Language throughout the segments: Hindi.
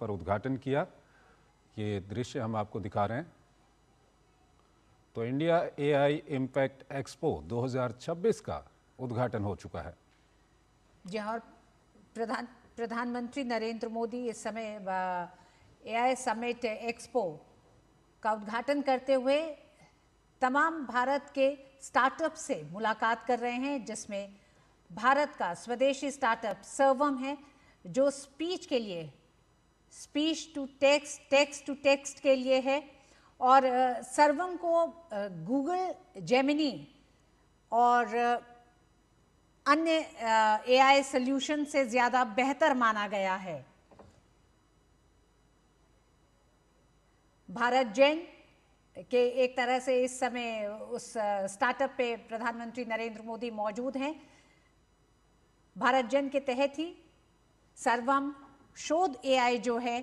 पर उद्घाटन किया। ये दृश्य हम आपको दिखा रहे हैं। तो इंडिया एआई इम्पैक्ट एक्सपो 2026 का उद्घाटन हो चुका है। जी हाँ, प्रधानमंत्री नरेंद्र मोदी इस समय एआई समिट एक्सपो का उद्घाटन करते हुए तमाम भारत के स्टार्टअप से मुलाकात कर रहे हैं, जिसमें भारत का स्वदेशी स्टार्टअप सर्वम है, जो स्पीच के लिए, speech to text, text to text के लिए है। और सर्वम को गूगल जेमिनी और अन्य एआई सॉल्यूशन से ज़्यादा बेहतर माना गया है। भारत जेन के एक तरह से इस समय उस स्टार्टअप पे प्रधानमंत्री नरेंद्र मोदी मौजूद हैं। भारत जेन के तहत ही सर्वम शोध एआई जो है,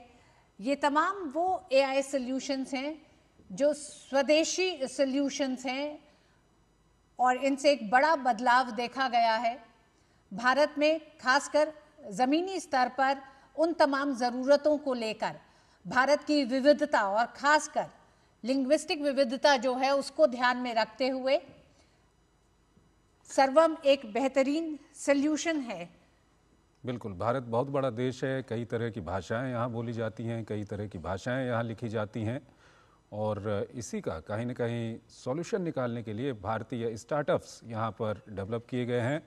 ये तमाम वो एआई सॉल्यूशंस हैं जो स्वदेशी सॉल्यूशंस हैं और इनसे एक बड़ा बदलाव देखा गया है। भारत में खासकर ज़मीनी स्तर पर उन तमाम ज़रूरतों को लेकर भारत की विविधता और खासकर लिंग्विस्टिक विविधता जो है उसको ध्यान में रखते हुए सर्वम एक बेहतरीन सॉल्यूशन है। बिल्कुल, भारत बहुत बड़ा देश है, कई तरह की भाषाएं यहाँ बोली जाती हैं, कई तरह की भाषाएं यहाँ लिखी जाती हैं और इसी का कहीं न कहीं सॉल्यूशन निकालने के लिए भारतीय स्टार्टअप्स यहाँ पर डेवलप किए गए हैं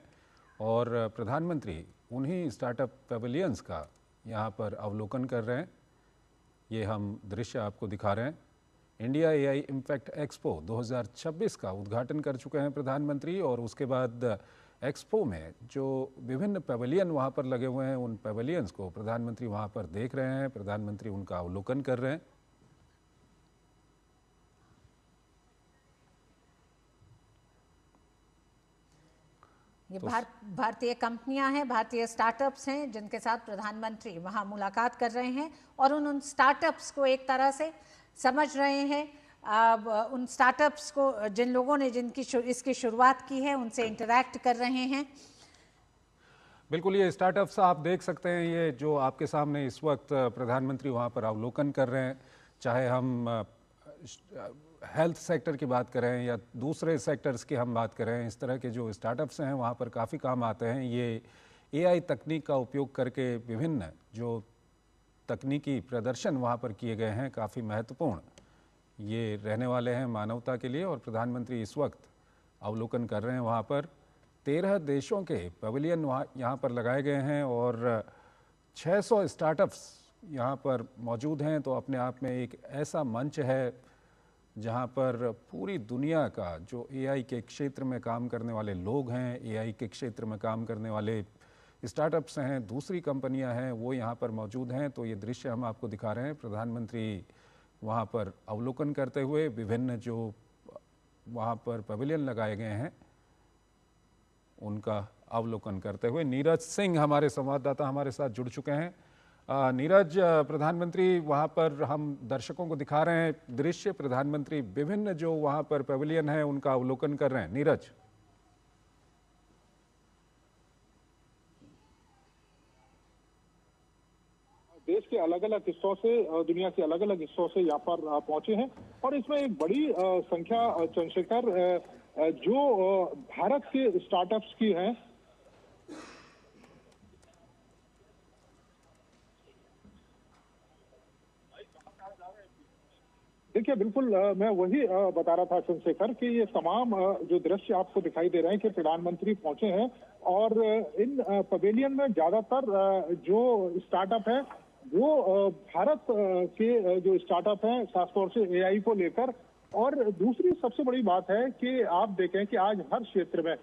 और प्रधानमंत्री उन्हीं स्टार्टअप पेविलियंस का यहाँ पर अवलोकन कर रहे हैं। ये हम दृश्य आपको दिखा रहे हैं। इंडिया एआई इम्पैक्ट एक्सपो 2026 का उद्घाटन कर चुके हैं प्रधानमंत्री और उसके बाद एक्सपो में जो विभिन्न पेविलियन वहाँ पर लगे हुए हैं, उन पेविलियंस को प्रधानमंत्री वहाँ पर देख रहे हैं, प्रधानमंत्री उनका अवलोकन कर रहे हैं। ये भारतीय कंपनियां हैं, भारतीय स्टार्टअप्स हैं, जिनके साथ प्रधानमंत्री वहां मुलाकात कर रहे हैं और उन स्टार्टअप्स को एक तरह से समझ रहे हैं। उन स्टार्टअप्स को, जिन लोगों ने इसकी शुरुआत की है, उनसे इंटरैक्ट कर रहे हैं। बिल्कुल, ये स्टार्टअप्स आप देख सकते हैं, ये जो आपके सामने इस वक्त प्रधानमंत्री वहाँ पर अवलोकन कर रहे हैं। चाहे हम हेल्थ सेक्टर की बात करें या दूसरे सेक्टर्स की हम बात करें, इस तरह के जो स्टार्टअप्स हैं वहाँ पर काफ़ी काम आते हैं। ये एआई तकनीक का उपयोग करके विभिन्न जो तकनीकी प्रदर्शन वहाँ पर किए गए हैं, काफ़ी महत्वपूर्ण ये रहने वाले हैं मानवता के लिए। और प्रधानमंत्री इस वक्त अवलोकन कर रहे हैं। वहाँ पर 13 देशों के पवेलियन यहाँ पर लगाए गए हैं और 600 स्टार्टअप्स यहाँ पर मौजूद हैं। तो अपने आप में एक ऐसा मंच है जहाँ पर पूरी दुनिया का जो एआई के क्षेत्र में काम करने वाले लोग हैं, एआई के क्षेत्र में काम करने वाले स्टार्टअप्स हैं, दूसरी कंपनियां हैं, वो यहाँ पर मौजूद हैं। तो ये दृश्य हम आपको दिखा रहे हैं। प्रधानमंत्री वहाँ पर अवलोकन करते हुए विभिन्न जो वहाँ पर पवेलियन लगाए गए हैं उनका अवलोकन करते हुए नीरज सिंह हमारे संवाददाता हमारे साथ जुड़ चुके हैं। नीरज, प्रधानमंत्री वहाँ पर, हम दर्शकों को दिखा रहे हैं दृश्य, प्रधानमंत्री विभिन्न जो वहाँ पर पवेलियन है उनका अवलोकन कर रहे हैं। नीरज, देश के अलग अलग हिस्सों से, दुनिया के अलग अलग हिस्सों से यहाँ पर पहुंचे हैं और इसमें एक बड़ी संख्या चंद्रशेखर जो भारत के स्टार्टअप्स की हैं। देखिए, बिल्कुल मैं वही बता रहा था चंद्रशेखर कि ये तमाम जो दृश्य आपको दिखाई दे रहे हैं कि प्रधानमंत्री पहुंचे हैं और इन पवेलियन में ज्यादातर जो स्टार्टअप है वो भारत के जो स्टार्टअप हैं, खासतौर से एआई को लेकर। और दूसरी सबसे बड़ी बात है कि आप देखें कि आज हर क्षेत्र में,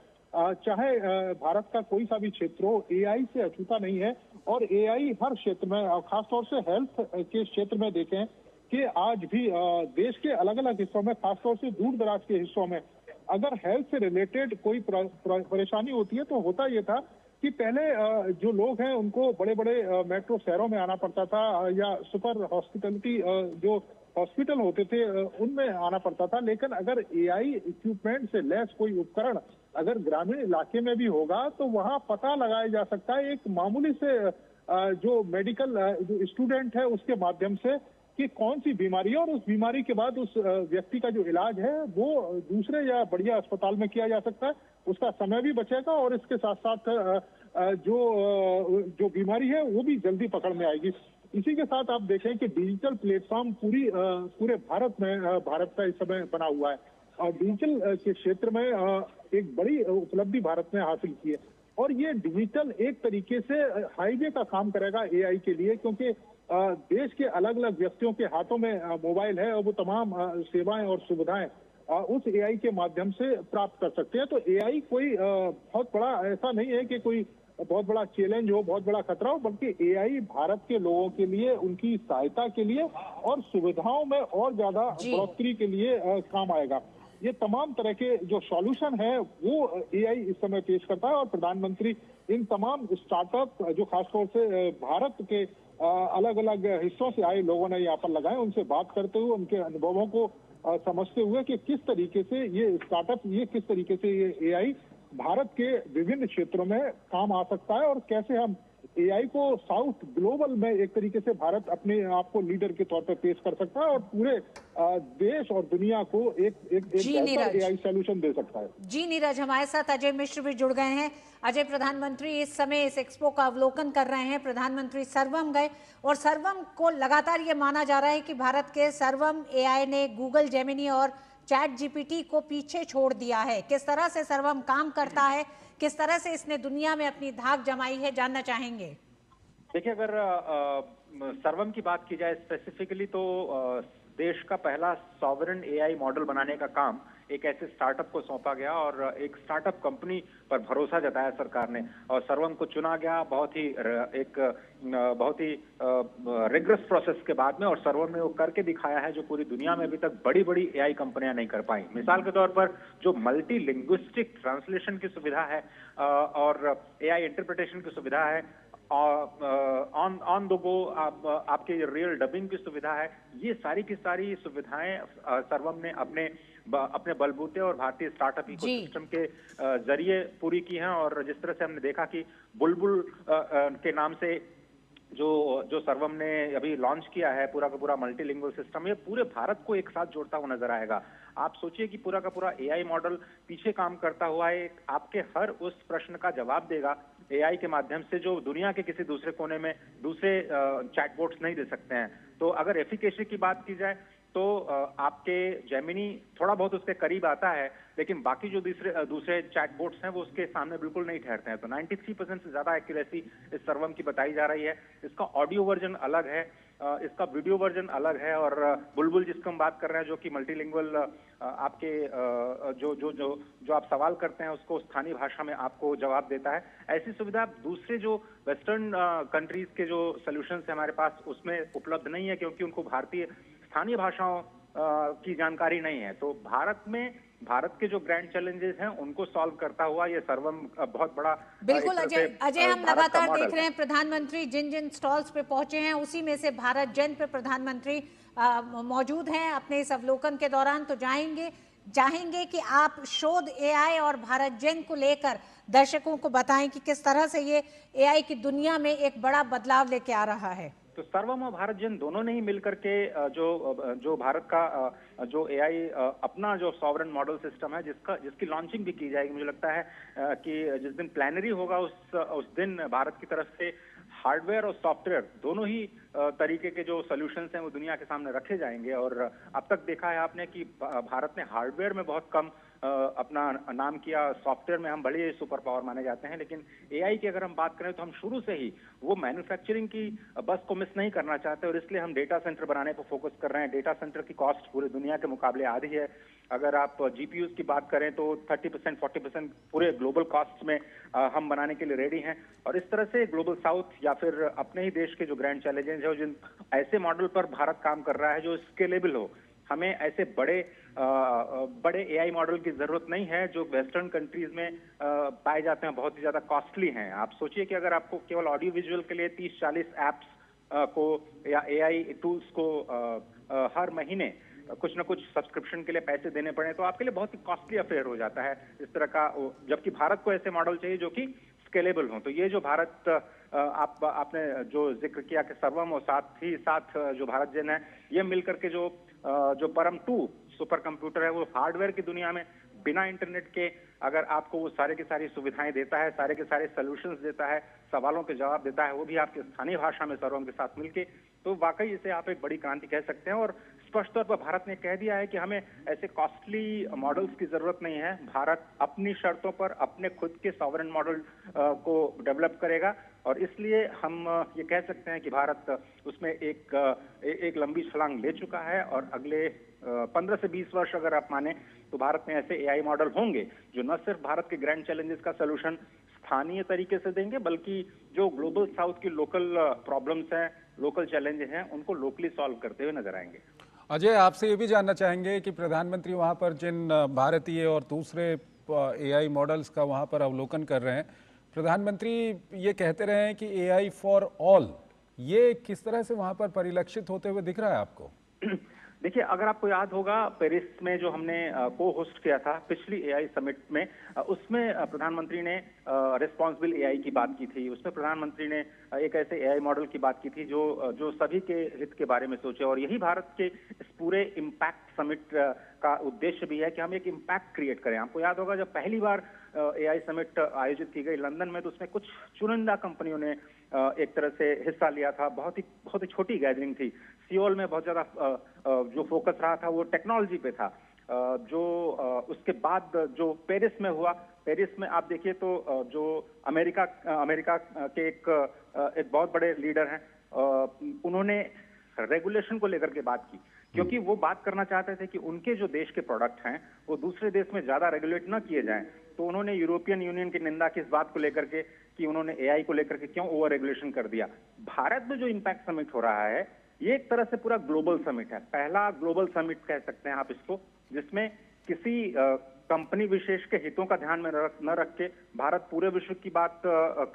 चाहे भारत का कोई सा भी क्षेत्र हो, एआई से अछूता नहीं है और एआई हर क्षेत्र में, खासतौर से हेल्थ के क्षेत्र में देखें कि आज भी देश के अलग अलग हिस्सों में, खासतौर से दूर दराज के हिस्सों में, अगर हेल्थ से रिलेटेड कोई परेशानी होती है तो होता ये था कि पहले जो लोग हैं उनको बड़े बड़े मेट्रो शहरों में आना पड़ता था या सुपर हॉस्पिटलिटी जो हॉस्पिटल होते थे उनमें आना पड़ता था। लेकिन अगर एआई इक्विपमेंट से लैस कोई उपकरण अगर ग्रामीण इलाके में भी होगा तो वहां पता लगाया जा सकता है। एक मामूली से जो मेडिकल जो स्टूडेंट है उसके माध्यम से कि कौन सी बीमारी है और उस बीमारी के बाद उस व्यक्ति का जो इलाज है वो दूसरे या बढ़िया अस्पताल में किया जा सकता है। उसका समय भी बचेगा और इसके साथ साथ जो बीमारी है वो भी जल्दी पकड़ में आएगी। इसी के साथ आप देखें कि डिजिटल प्लेटफॉर्म पूरे भारत का इस समय बना हुआ है और डिजिटल के क्षेत्र में एक बड़ी उपलब्धि भारत ने हासिल की है। और ये डिजिटल एक तरीके से हाईवे का काम करेगा एआई के लिए, क्योंकि देश के अलग अलग व्यक्तियों के हाथों में मोबाइल है और वो तमाम सेवाएं और सुविधाएं उस एआई के माध्यम से प्राप्त कर सकते हैं। तो एआई कोई बहुत बड़ा ऐसा नहीं है कि कोई बहुत बड़ा चैलेंज हो, बहुत बड़ा खतरा हो, बल्कि एआई भारत के लोगों के लिए, उनकी सहायता के लिए और सुविधाओं में और ज्यादा बढ़ोतरी के लिए काम आएगा। ये तमाम तरह के जो सॉल्यूशन है वो एआई इस समय पेश करता है और प्रधानमंत्री इन तमाम स्टार्टअप जो खासतौर से भारत के अलग अलग हिस्सों से आए लोगों ने यहाँ पर लगाए, उनसे बात करते हुए उनके अनुभवों को समझते हुए कि किस तरीके से ये स्टार्टअप, ये किस तरीके से ये एआई भारत के विभिन्न क्षेत्रों में काम आ सकता है और कैसे हम एआई को साउथ ग्लोबल में एक तरीके से भारत अपने आप को लीडर के तौर पर पेश कर सकता है और पूरे देश और दुनिया को एक बेहतर एआई सॉल्यूशन दे सकता है। जी नीरज, हमारे साथ अजय मिश्र भी जुड़ गए हैं। अजय, प्रधानमंत्री इस समय इस एक्सपो का अवलोकन कर रहे हैं। प्रधानमंत्री सर्वम गए और सर्वम को लगातार ये माना जा रहा है कि भारत के सर्वम एआई ने गूगल जेमिनी और चैट जीपीटी को पीछे छोड़ दिया है। किस तरह से सर्वम काम करता है, किस तरह से इसने दुनिया में अपनी धाक जमाई है, जानना चाहेंगे। देखिए, अगर सर्वम की बात की जाए स्पेसिफिकली तो देश का पहला सॉवरेन एआई मॉडल बनाने का काम एक ऐसे स्टार्टअप को सौंपा गया और एक स्टार्टअप कंपनी पर भरोसा जताया सरकार ने और सर्वम को चुना गया बहुत ही रिग्रेस प्रोसेस के बाद में। और सर्वम ने वो करके दिखाया है जो पूरी दुनिया में अभी तक बड़ी बड़ी एआई कंपनियां नहीं कर पाई। मिसाल के तौर पर जो मल्टी लिंग्विस्टिक ट्रांसलेशन की सुविधा है और एआई इंटरप्रिटेशन की सुविधा है, ऑन द गो आपके रियल डबिंग की सुविधा है, ये सारी की सारी सुविधाएं सर्वम ने अपने बलबूते और भारतीय स्टार्टअप इकोसिस्टम के जरिए पूरी की हैं। और जिस तरह से हमने देखा कि बुलबुल के नाम से जो सर्वम ने अभी लॉन्च किया है पूरा का पूरा मल्टीलिंगुअल सिस्टम, ये पूरे भारत को एक साथ जोड़ता हुआ नजर आएगा। आप सोचिए कि पूरा का पूरा एआई मॉडल पीछे काम करता हुआ एक आपके हर उस प्रश्न का जवाब देगा एआई के माध्यम से, जो दुनिया के किसी दूसरे कोने में दूसरे चैटबॉट्स नहीं दे सकते हैं। तो अगर एफिकेसी की बात की जाए तो आपके जेमिनी थोड़ा बहुत उसके करीब आता है, लेकिन बाकी जो दूसरे चैटबॉट्स हैं वो उसके सामने बिल्कुल नहीं ठहरते हैं। तो 93% से ज्यादा एक्यूरेसी इस सर्वम की बताई जा रही है। इसका ऑडियो वर्जन अलग है, इसका वीडियो वर्जन अलग है और बुलबुल जिसको हम बात कर रहे हैं जो कि मल्टीलिंगुअल आपके जो आप सवाल करते हैं उसको स्थानीय भाषा में आपको जवाब देता है। ऐसी सुविधा दूसरे जो वेस्टर्न कंट्रीज के जो सॉल्यूशंस है हमारे पास उसमें उपलब्ध नहीं है, क्योंकि उनको भारतीय स्थानीय भाषाओं की जानकारी नहीं है। तो भारत के जो ग्रैंड चैलेंजेस हैं उनको सॉल्व करता हुआ ये सर्वम बहुत बड़ा। बिल्कुल अजय, हम लगातार देख रहे हैं प्रधानमंत्री जिन जिन स्टॉल्स पे पहुंचे हैं उसी में से भारत जन पे प्रधानमंत्री मौजूद हैं अपने इस अवलोकन के दौरान। तो चाहेंगे कि आप शोध एआई और भारत जन को लेकर दर्शकों को बताएं कि किस तरह से ये एआई की दुनिया में एक बड़ा बदलाव लेके आ रहा है। तो सर्वम और भारत जन दोनों ने ही मिलकर के जो भारत का जो एआई अपना जो सॉवरेन मॉडल सिस्टम है जिसकी लॉन्चिंग भी की जाएगी। मुझे लगता है कि जिस दिन प्लानरी होगा उस दिन भारत की तरफ से हार्डवेयर और सॉफ्टवेयर दोनों ही तरीके के जो सॉल्यूशंस हैं वो दुनिया के सामने रखे जाएंगे। और अब तक देखा है आपने कि भारत ने हार्डवेयर में बहुत कम अपना नाम किया, सॉफ्टवेयर में हम बड़े सुपर पावर माने जाते हैं, लेकिन एआई की अगर हम बात करें तो हम शुरू से ही वो मैन्युफैक्चरिंग की बस को मिस नहीं करना चाहते और इसलिए हम डेटा सेंटर बनाने पर फोकस कर रहे हैं। डेटा सेंटर की कॉस्ट पूरी दुनिया के मुकाबले आधी है। अगर आप जीपीयूज की बात करें तो 30% 40% पूरे ग्लोबल कॉस्ट में हम बनाने के लिए रेडी हैं। और इस तरह से ग्लोबल साउथ या फिर अपने ही देश के जो ग्रैंड चैलेंजेस है जिन ऐसे मॉडल पर भारत काम कर रहा है जो स्केलेबल हो। हमें ऐसे बड़े एआई मॉडल की जरूरत नहीं है जो वेस्टर्न कंट्रीज में पाए जाते हैं, बहुत ही ज्यादा कॉस्टली हैं। आप सोचिए कि अगर आपको केवल ऑडियो विजुअल के लिए 30-40 एप्स को या एआई टूल्स को हर महीने कुछ न कुछ सब्सक्रिप्शन के लिए पैसे देने पड़े तो आपके लिए बहुत ही कॉस्टली अफेयर हो जाता है इस तरह का। जबकि भारत को ऐसे मॉडल चाहिए जो कि स्केलेबल हो। तो ये जो भारत आपने जो जिक्र किया कि सर्वम और साथ ही साथ जो भारत जेन है, ये मिलकर के जो परम 2 सुपर कंप्यूटर है, वो हार्डवेयर की दुनिया में बिना इंटरनेट के अगर आपको वो सारे की सारी सुविधाएं देता है, सारे के सारे सॉल्यूशंस देता है, सवालों के जवाब देता है, वो भी आपके स्थानीय भाषा में सर्वम के साथ मिलके, तो वाकई इसे आप एक बड़ी क्रांति कह सकते हैं। और स्पष्ट तौर पर भारत ने कह दिया है कि हमें ऐसे कॉस्टली मॉडल्स की जरूरत नहीं है। भारत अपनी शर्तों पर अपने खुद के सॉवरेन मॉडल को डेवलप करेगा, और इसलिए हम ये कह सकते हैं कि भारत उसमें एक लंबी छलांग ले चुका है। और अगले 15 से 20 वर्ष अगर आप माने तो भारत में ऐसे एआई मॉडल होंगे जो न सिर्फ भारत के ग्रैंड चैलेंजेस का सलूशन स्थानीय तरीके से देंगे, बल्कि जो ग्लोबल साउथ की लोकल प्रॉब्लम्स हैं, लोकल चैलेंजेस हैं, उनको लोकली सॉल्व करते हुए नजर आएंगे। अजय, आपसे ये भी जानना चाहेंगे कि प्रधानमंत्री वहां पर जिन भारतीय और दूसरे एआई मॉडल्स का वहां पर अवलोकन कर रहे हैं, प्रधानमंत्री ये कहते रहे हैं कि एआई फॉर ऑल, ये किस तरह से वहां पर परिलक्षित होते हुए दिख रहा है आपको? देखिए, अगर आपको याद होगा पेरिस में जो हमने को होस्ट किया था पिछली एआई समिट में, उसमें प्रधानमंत्री ने रिस्पॉन्सिबल एआई की बात की थी। उसमें प्रधानमंत्री ने एक ऐसे एआई मॉडल की बात की थी जो सभी के हित के बारे में सोचे। और यही भारत के इस पूरे इम्पैक्ट समिट का उद्देश्य भी है कि हम एक इम्पैक्ट क्रिएट करें। आपको याद होगा जब पहली बार एआई समिट आयोजित की गई लंदन में, तो उसमें कुछ चुनिंदा कंपनियों ने एक तरह से हिस्सा लिया था। बहुत ही छोटी गैदरिंग थी। सियोल में बहुत ज्यादा जो फोकस रहा था वो टेक्नोलॉजी पे था। उसके बाद जो पेरिस में हुआ, पेरिस में आप देखिए तो जो अमेरिका के एक बहुत बड़े लीडर हैं, उन्होंने रेगुलेशन को लेकर के बात की, क्योंकि वो बात करना चाहते थे कि उनके जो देश के प्रोडक्ट हैं वो दूसरे देश में ज्यादा रेगुलेट ना किए जाएं। तो उन्होंने यूरोपियन यूनियन की निंदा की इस बात को लेकर के कि उन्होंने एआई को लेकर के क्यों ओवर रेगुलेशन कर दिया। भारत में जो इम्पैक्ट समिट हो रहा है, ये एक तरह से पूरा ग्लोबल समिट है, पहला ग्लोबल समिट कह सकते हैं आप इसको, जिसमें किसी कंपनी विशेष के हितों का ध्यान में न रख के भारत पूरे विश्व की बात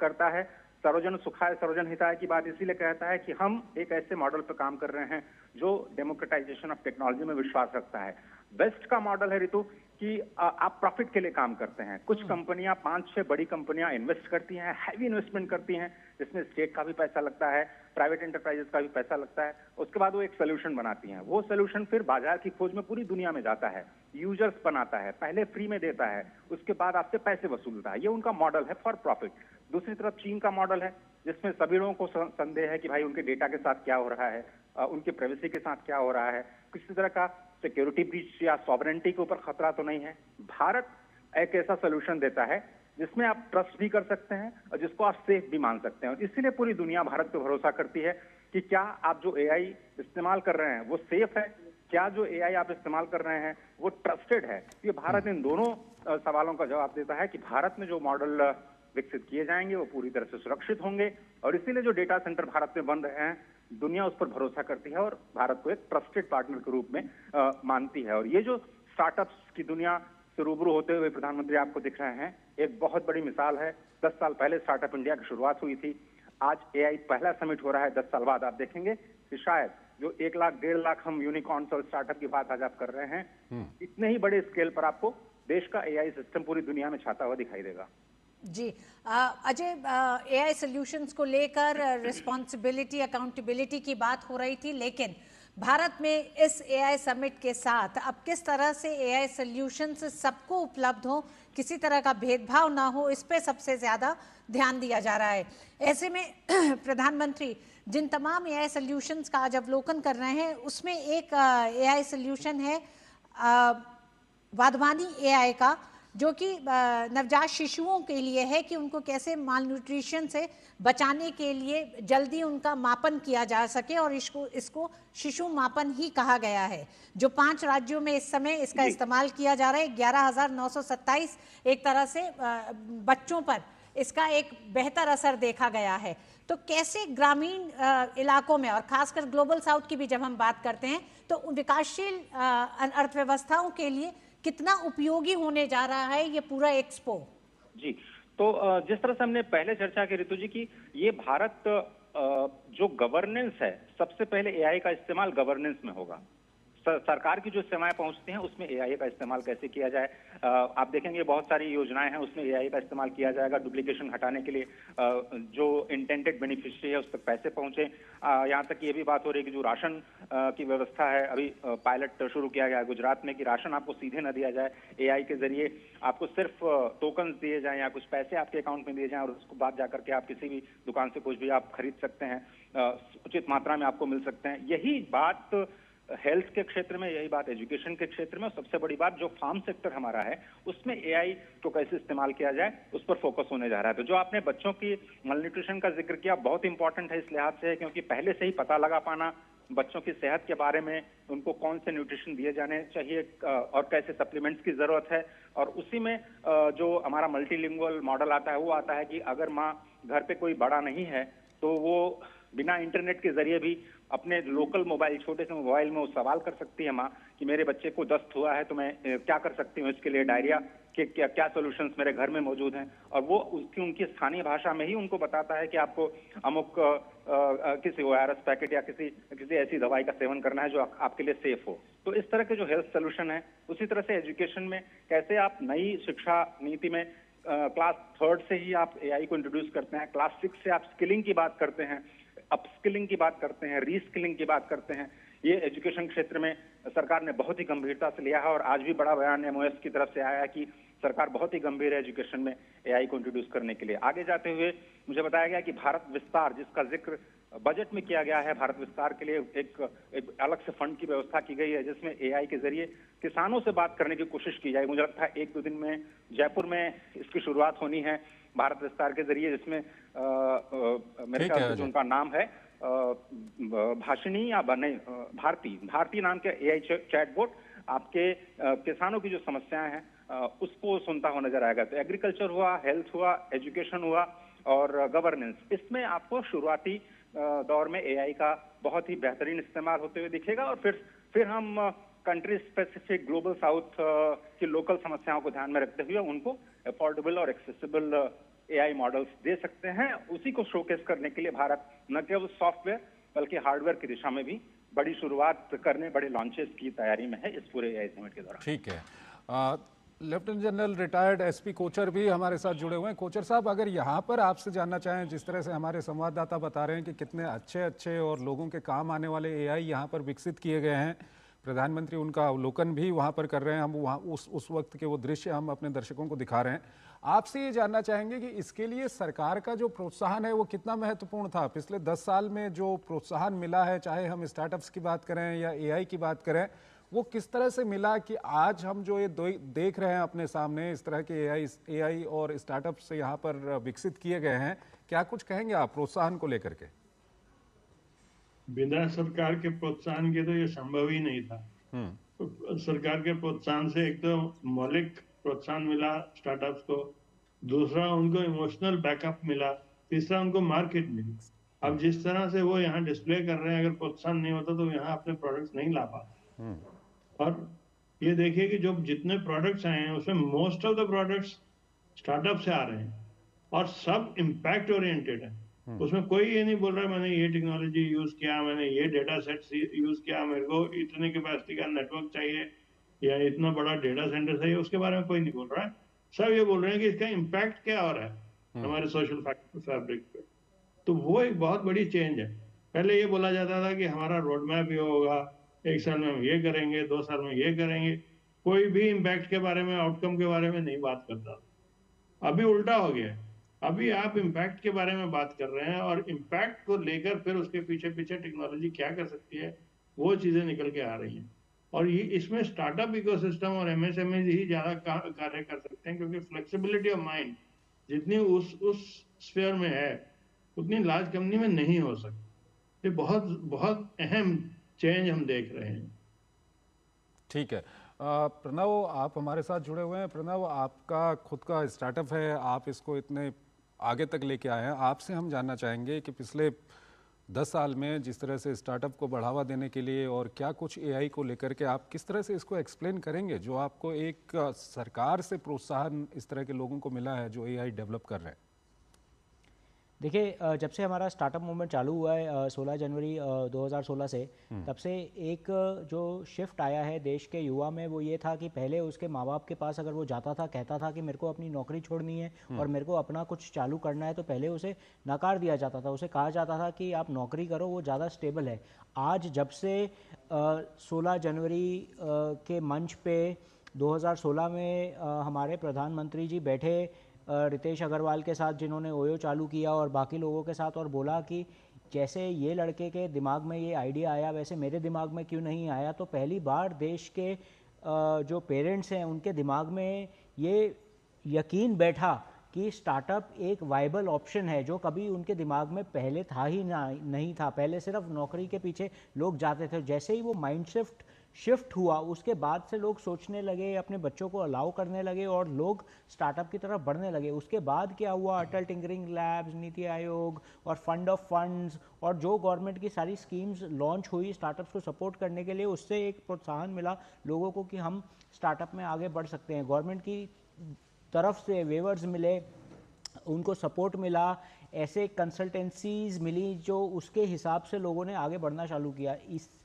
करता है। सर्वजन सुखाय सर्वजन हिताय की बात इसीलिए कहता है कि हम एक ऐसे मॉडल पर काम कर रहे हैं जो डेमोक्रेटाइजेशन ऑफ टेक्नोलॉजी में विश्वास रखता है। वेस्ट का मॉडल है ऋतु कि आप प्रॉफिट के लिए काम करते हैं। कुछ कंपनियां, 5-6 बड़ी कंपनियां इन्वेस्ट करती हैं, हैवी इन्वेस्टमेंट करती हैं, जिसमें स्टेट का भी पैसा लगता है, प्राइवेट एंटरप्राइजेस का भी पैसा लगता है। उसके बाद वो एक सोल्यूशन बनाती हैं। वो सोल्यूशन फिर बाजार की खोज में पूरी दुनिया में जाता है, यूजर्स बनाता है, पहले फ्री में देता है, उसके बाद आपसे पैसे वसूलता है। ये उनका मॉडल है फॉर प्रॉफिट। दूसरी तरफ चीन का मॉडल है, जिसमें सभी लोगों को संदेह है कि भाई उनके डेटा के साथ क्या हो रहा है, उनके प्राइवेसी के साथ क्या हो रहा है, किसी तरह का सिक्योरिटी ब्रीच या सॉवरेनिटी के ऊपर खतरा तो नहीं है। भारत एक ऐसा सोल्यूशन देता है जिसमें आप ट्रस्ट भी कर सकते हैं और जिसको आप सेफ भी मान सकते हैं। और इसीलिए पूरी दुनिया भारत पे भरोसा करती है कि क्या आप जो एआई इस्तेमाल कर रहे हैं वो सेफ है, क्या जो एआई आप इस्तेमाल कर रहे हैं वो ट्रस्टेड है। ये भारत इन दोनों सवालों का जवाब देता है कि भारत में जो मॉडल विकसित किए जाएंगे वो पूरी तरह से सुरक्षित होंगे। और इसीलिए जो डेटा सेंटर भारत में बन रहे हैं, दुनिया उस पर भरोसा करती है और भारत को एक ट्रस्टेड पार्टनर के रूप में मानती है। और ये जो स्टार्टअप्स की दुनिया से रूबरू होते हुए प्रधानमंत्री आपको दिख रहे हैं, एक बहुत बड़ी मिसाल है। 10 साल पहले स्टार्टअप इंडिया की शुरुआत हुई थी, आज एआई पहला समिट हो रहा है। 10 साल बाद आप देखेंगे कि शायद जो 1 लाख 1.5 लाख हम यूनिकॉर्न्स और स्टार्टअप की बात आज आप कर रहे हैं, इतने ही बड़े स्केल पर आपको देश का एआई सिस्टम पूरी दुनिया में छाता हुआ दिखाई देगा। जी अजय, एआई सॉल्यूशंस को लेकर रिस्पॉन्सिबिलिटी, अकाउंटेबिलिटी की बात हो रही थी, लेकिन भारत में इस एआई समिट के साथ अब किस तरह से एआई सॉल्यूशंस सबको उपलब्ध हो, किसी तरह का भेदभाव ना हो, इस पे सबसे ज़्यादा ध्यान दिया जा रहा है। ऐसे में प्रधानमंत्री जिन तमाम एआई सॉल्यूशंस का आज अवलोकन कर रहे हैं, उसमें एक एआई सॉल्यूशन है वाधवानी एआई का, जो कि नवजात शिशुओं के लिए है कि उनको कैसे मालन्यूट्रिशन से बचाने के लिए जल्दी उनका मापन किया जा सके, और इसको शिशु मापन ही कहा गया है। जो 5 राज्यों में इस समय इसका इस्तेमाल किया जा रहा है। 11,927 एक तरह से बच्चों पर इसका एक बेहतर असर देखा गया है। तो कैसे ग्रामीण इलाकों में, और खासकर ग्लोबल साउथ की भी जब हम बात करते हैं, तो विकासशील अर्थव्यवस्थाओं के लिए कितना उपयोगी होने जा रहा है ये पूरा एक्सपो? जी, तो जिस तरह से हमने पहले चर्चा की ऋतु जी की, ये भारत जो गवर्नेंस है, सबसे पहले एआई का इस्तेमाल गवर्नेंस में होगा। सरकार की जो सेवाएं पहुंचती हैं उसमें एआई का इस्तेमाल कैसे किया जाए। आप देखेंगे बहुत सारी योजनाएं हैं उसमें एआई का इस्तेमाल किया जाएगा डुप्लीकेशन हटाने के लिए, जो इंटेंडेड बेनिफिशियरी है उस तक पैसे पहुंचे। यहाँ तक ये भी बात हो रही है कि जो राशन की व्यवस्था है, अभी पायलट शुरू किया गया है गुजरात में कि राशन आपको सीधे न दिया जाए, एआई के जरिए आपको सिर्फ टोकन दिए जाएं या कुछ पैसे आपके अकाउंट में दिए जाएं और उसको बाद जाकर के आप किसी भी दुकान से कुछ भी आप खरीद सकते हैं, उचित मात्रा में आपको मिल सकते हैं। यही बात हेल्थ के क्षेत्र में, यही बात एजुकेशन के क्षेत्र में, और सबसे बड़ी बात जो फार्म सेक्टर हमारा है उसमें एआई को कैसे इस्तेमाल किया जाए उस पर फोकस होने जा रहा है। तो जो आपने बच्चों की मलन्यूट्रिशन का जिक्र किया बहुत इंपॉर्टेंट है इस लिहाज से, क्योंकि पहले से ही पता लगा पाना बच्चों की सेहत के बारे में, उनको कौन से न्यूट्रिशन दिए जाने चाहिए और कैसे सप्लीमेंट्स की जरूरत है, और उसी में जो हमारा मल्टीलिंगुअल मॉडल आता है वो आता है कि अगर माँ घर पे कोई बड़ा नहीं है तो वो बिना इंटरनेट के जरिए भी अपने लोकल मोबाइल, छोटे से मोबाइल में वो सवाल कर सकती है माँ कि मेरे बच्चे को दस्त हुआ है तो मैं क्या कर सकती हूँ इसके लिए, डायरिया के क्या सॉल्यूशंस मेरे घर में मौजूद हैं, और वो उनकी स्थानीय भाषा में ही उनको बताता है कि आपको अमुक किसी ORS पैकेट या किसी ऐसी दवाई का सेवन करना है जो आपके लिए सेफ हो। तो इस तरह के जो हेल्थ सोल्यूशन है, उसी तरह से एजुकेशन में कैसे आप नई शिक्षा नीति में क्लास 3 से ही आप एआई को इंट्रोड्यूस करते हैं, क्लास 6 से आप स्किलिंग की बात करते हैं, अपस्किलिंग की बात करते हैं, रीस्किलिंग की बात करते हैं। ये एजुकेशन क्षेत्र में सरकार ने बहुत ही गंभीरता से लिया है और आज भी बड़ा बयान MOS की तरफ से आया है कि सरकार बहुत ही गंभीर है एजुकेशन में एआई को इंट्रोड्यूस करने के लिए। आगे जाते हुए मुझे बताया गया कि भारत विस्तार, जिसका जिक्र बजट में किया गया है, भारत विस्तार के लिए एक अलग से फंड की व्यवस्था की गई है जिसमें एआई के जरिए किसानों से बात करने की कोशिश की जाए। मुझे लगता है 1-2 दिन में जयपुर में इसकी शुरुआत होनी है भारत विस्तार के जरिए, जिसमें मेरे ख्याल से जो उनका नाम है भाषिनी या नहीं भारती नाम के एआई चैटबॉट आपके किसानों की जो समस्याएं हैं उसको सुनता हुआ नजर आएगा। तो एग्रीकल्चर हुआ, हेल्थ हुआ, एजुकेशन हुआ और गवर्नेंस, इसमें आपको शुरुआती दौर में एआई का बहुत ही बेहतरीन इस्तेमाल होते हुए दिखेगा और फिर हम कंट्री स्पेसिफिक ग्लोबल साउथ की लोकल समस्याओं को ध्यान में रखते हुए उनको अफोर्डेबल और एक्सेसिबल एआई मॉडल्स दे सकते हैं। उसी को शोकेस करने के लिए भारत न केवल सॉफ्टवेयर बल्कि हार्डवेयर की दिशा में भी बड़ी शुरुआत करने, बड़े लॉन्चेस की तैयारी में है इस पूरे एआई समिट के दौरान। ठीक है। Lieutenant general retired SP Kochar भी हमारे साथ जुड़े हुए हैं। कोचर साहब, अगर यहाँ पर आपसे जानना चाहें, जिस तरह से हमारे संवाददाता बता रहे हैं कि कितने अच्छे और लोगों के काम आने वाले एआई यहाँ पर विकसित किए गए हैं, प्रधानमंत्री उनका अवलोकन भी वहाँ पर कर रहे हैं, हम वहाँ उस वक्त के वो दृश्य हम अपने दर्शकों को दिखा रहे हैं। आपसे ये जानना चाहेंगे कि इसके लिए सरकार का जो प्रोत्साहन है वो कितना महत्वपूर्ण था? पिछले 10 साल में जो प्रोत्साहन मिला है, चाहे हम स्टार्टअप्स की बात करें या एआई की बात करें, वो किस तरह से मिला कि आज हम जो ये देख रहे हैं अपने सामने, इस तरह के एआई और स्टार्टअप से यहाँ पर विकसित किए गए हैं, क्या कुछ कहेंगे आप प्रोत्साहन को लेकर के? बिना सरकार के प्रोत्साहन के तो ये संभव ही नहीं था। तो सरकार के प्रोत्साहन से एक तो मौलिक प्रोत्साहन मिला स्टार्टअप्स को, दूसरा उनको इमोशनल बैकअप मिला, तीसरा उनको मार्केट मिली। अब जिस तरह से वो यहाँ डिस्प्ले कर रहे हैं, अगर प्रोत्साहन नहीं होता तो यहाँ अपने प्रोडक्ट्स नहीं ला पाते। और ये देखिए कि जो जितने प्रोडक्ट्स आए हैं उसमें most of the products startup से आ रहे हैं और सब इम्पैक्ट ओरिएंटेड है। उसमें कोई ये नहीं बोल रहा है मैंने ये टेक्नोलॉजी यूज किया, मैंने ये डेटा सेट यूज किया, मेरे को इतने कैपेसिटी का नेटवर्क चाहिए या इतना बड़ा डेटा सेंटर चाहिए, उसके बारे में कोई नहीं बोल रहा है। सब ये बोल रहे हैं कि इसका इम्पैक्ट क्या हो रहा है हमारे सोशल फैब्रिक पे। तो वो एक बहुत बड़ी चेंज है। पहले ये बोला जाता था कि हमारा रोड मैप ये होगा, 1 साल में हम ये करेंगे, 2 साल में ये करेंगे, कोई भी इम्पैक्ट के बारे में, आउटकम के बारे में नहीं बात करता। अभी उल्टा हो गया, अभी आप इम्पैक्ट के बारे में बात कर रहे हैं और इम्पैक्ट को लेकर फिर उसके पीछे टेक्नोलॉजी क्या कर सकती है वो चीजें निकल के आ रही हैं। और ये इसमें स्टार्टअप इकोसिस्टम और MSMEs ही ज्यादा कार्य कर सकते हैं, क्योंकि फ्लेक्सिबिलिटी ऑफ माइंड जितनी उस स्फीयर में है उतनी लार्ज कंपनी में नहीं हो सकती। ये बहुत बहुत अहम चेंज हम देख रहे हैं। ठीक है। प्रणव, आप हमारे साथ जुड़े हुए हैं। प्रणव, आपका खुद का स्टार्टअप है, आप इसको इतने आगे तक लेके आए हैं। आपसे हम जानना चाहेंगे कि पिछले 10 साल में जिस तरह से स्टार्टअप को बढ़ावा देने के लिए और क्या कुछ एआई को लेकर के आप किस तरह से इसको एक्सप्लेन करेंगे, जो आपको एक सरकार से प्रोत्साहन इस तरह के लोगों को मिला है जो एआई डेवलप कर रहे हैं? देखिए जब से हमारा स्टार्टअप मूवमेंट चालू हुआ है 16 जनवरी 2016 से, तब से एक जो शिफ्ट आया है देश के युवा में, वो ये था कि पहले उसके माँ बाप के पास अगर वो जाता था, कहता था कि मेरे को अपनी नौकरी छोड़नी है और मेरे को अपना कुछ चालू करना है, तो पहले उसे नकार दिया जाता था। उसे कहा जाता था कि आप नौकरी करो, वो ज़्यादा स्टेबल है। आज जब से 16 जनवरी के मंच पे 2016 में हमारे प्रधानमंत्री जी बैठे रितेश अग्रवाल के साथ, जिन्होंने ओयो चालू किया, और बाकी लोगों के साथ, और बोला कि जैसे ये लड़के के दिमाग में ये आइडिया आया वैसे मेरे दिमाग में क्यों नहीं आया, तो पहली बार देश के जो पेरेंट्स हैं उनके दिमाग में ये यकीन बैठा कि स्टार्टअप एक वाइबल ऑप्शन है, जो कभी उनके दिमाग में पहले था ही नहीं था। पहले सिर्फ नौकरी के पीछे लोग जाते थे। जैसे ही वो माइंड शिफ्ट हुआ, उसके बाद से लोग सोचने लगे, अपने बच्चों को अलाउ करने लगे और लोग स्टार्टअप की तरफ बढ़ने लगे। उसके बाद क्या हुआ, अटल टिंकरिंग लैब्स, नीति आयोग और फंड ऑफ फंड्स और जो गवर्नमेंट की सारी स्कीम्स लॉन्च हुई स्टार्टअप्स को सपोर्ट करने के लिए, उससे एक प्रोत्साहन मिला लोगों को कि हम स्टार्टअप में आगे बढ़ सकते हैं। गवर्नमेंट की तरफ से वेवर्स मिले, उनको सपोर्ट मिला, ऐसे कंसल्टेंसीज मिली, जो उसके हिसाब से लोगों ने आगे बढ़ना चालू किया।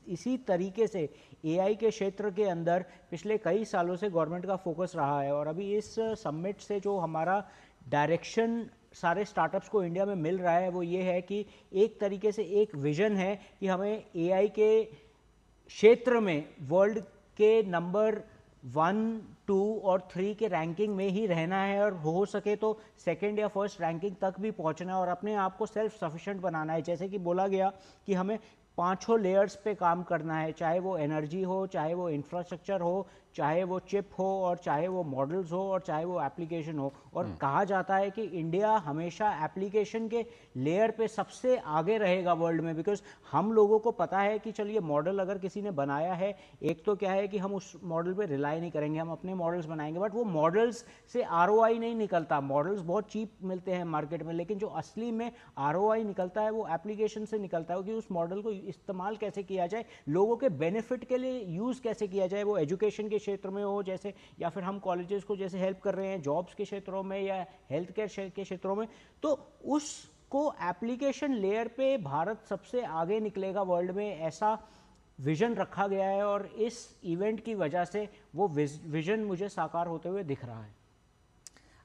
इसी तरीके से एआई के क्षेत्र के अंदर पिछले कई सालों से गवर्नमेंट का फोकस रहा है। और अभी इस समिट से जो हमारा डायरेक्शन सारे स्टार्टअप्स को इंडिया में मिल रहा है, वो ये है कि एक तरीके से एक विजन है कि हमें एआई के क्षेत्र में वर्ल्ड के नंबर 1, 2 और 3 के रैंकिंग में ही रहना है, और हो सके तो सेकंड या फर्स्ट रैंकिंग तक भी पहुंचना है, और अपने आप को सेल्फ सफिशिएंट बनाना है। जैसे कि बोला गया कि हमें 5 लेयर्स पे काम करना है, चाहे वो एनर्जी हो, चाहे वो इंफ्रास्ट्रक्चर हो, चाहे वो चिप हो, और चाहे वो मॉडल्स हो, और चाहे वो एप्लीकेशन हो। और कहा जाता है कि इंडिया हमेशा एप्लीकेशन के लेयर पे सबसे आगे रहेगा वर्ल्ड में, बिकॉज हम लोगों को पता है कि चलिए मॉडल अगर किसी ने बनाया है, एक तो क्या है कि हम उस मॉडल पे रिलाई नहीं करेंगे, हम अपने मॉडल्स बनाएंगे, बट वो मॉडल्स से आरओआई नहीं निकलता। मॉडल्स बहुत चीप मिलते हैं मार्केट में, लेकिन जो असली में आरओआई निकलता है वो एप्लीकेशन से निकलता है कि उस मॉडल को इस्तेमाल कैसे किया जाए, लोगों के बेनिफिट के लिए यूज़ कैसे किया जाए, वो एजुकेशन के क्षेत्र में हो जैसे, या फिर हम कॉलेजेस को जैसे हेल्प कर रहे हैं जॉब्स के क्षेत्रों में या हेल्थ केयर के क्षेत्रों में, तो उसको एप्लीकेशन लेयर पे भारत सबसे आगे निकलेगा वर्ल्ड में, ऐसा विजन रखा गया है। और इस इवेंट की वजह से वो विजन मुझे साकार होते हुए दिख रहा है।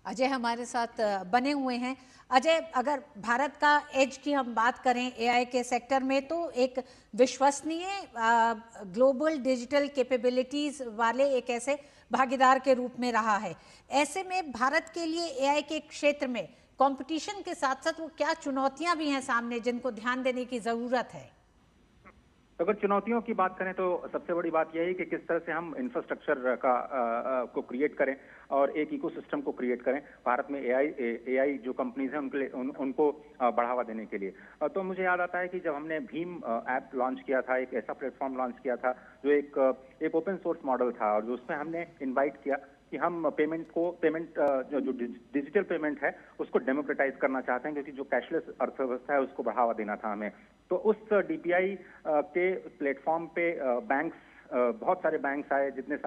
अजय हमारे साथ बने हुए हैं। अजय, अगर भारत का एज की हम बात करें एआई के सेक्टर में, तो एक विश्वसनीय ग्लोबल डिजिटल कैपेबिलिटीज वाले एक ऐसे भागीदार के रूप में रहा है। ऐसे में भारत के लिए एआई के क्षेत्र में कंपटीशन के साथ साथ वो क्या चुनौतियां भी हैं सामने, जिनको ध्यान देने की जरूरत है? अगर चुनौतियों की बात करें तो सबसे बड़ी बात यह है कि किस तरह से हम इंफ्रास्ट्रक्चर को क्रिएट करें और एक इकोसिस्टम को क्रिएट करें भारत में एआई जो कंपनीज हैं उनके लिए उनको बढ़ावा देने के लिए। तो मुझे याद आता है कि जब हमने भीम ऐप लॉन्च किया था, एक ऐसा प्लेटफॉर्म लॉन्च किया था जो एक ओपन सोर्स मॉडल था, और जो उसमें हमने इन्वाइट किया कि हम पेमेंट जो डिजिटल पेमेंट है उसको डेमोक्रेटाइज करना चाहते हैं, क्योंकि जो कैशलेस अर्थव्यवस्था है उसको बढ़ावा देना था हमें। तो उस डीपीआई के प्लेटफॉर्म पे बैंक्स, बहुत सारे बैंक्स आए, जितने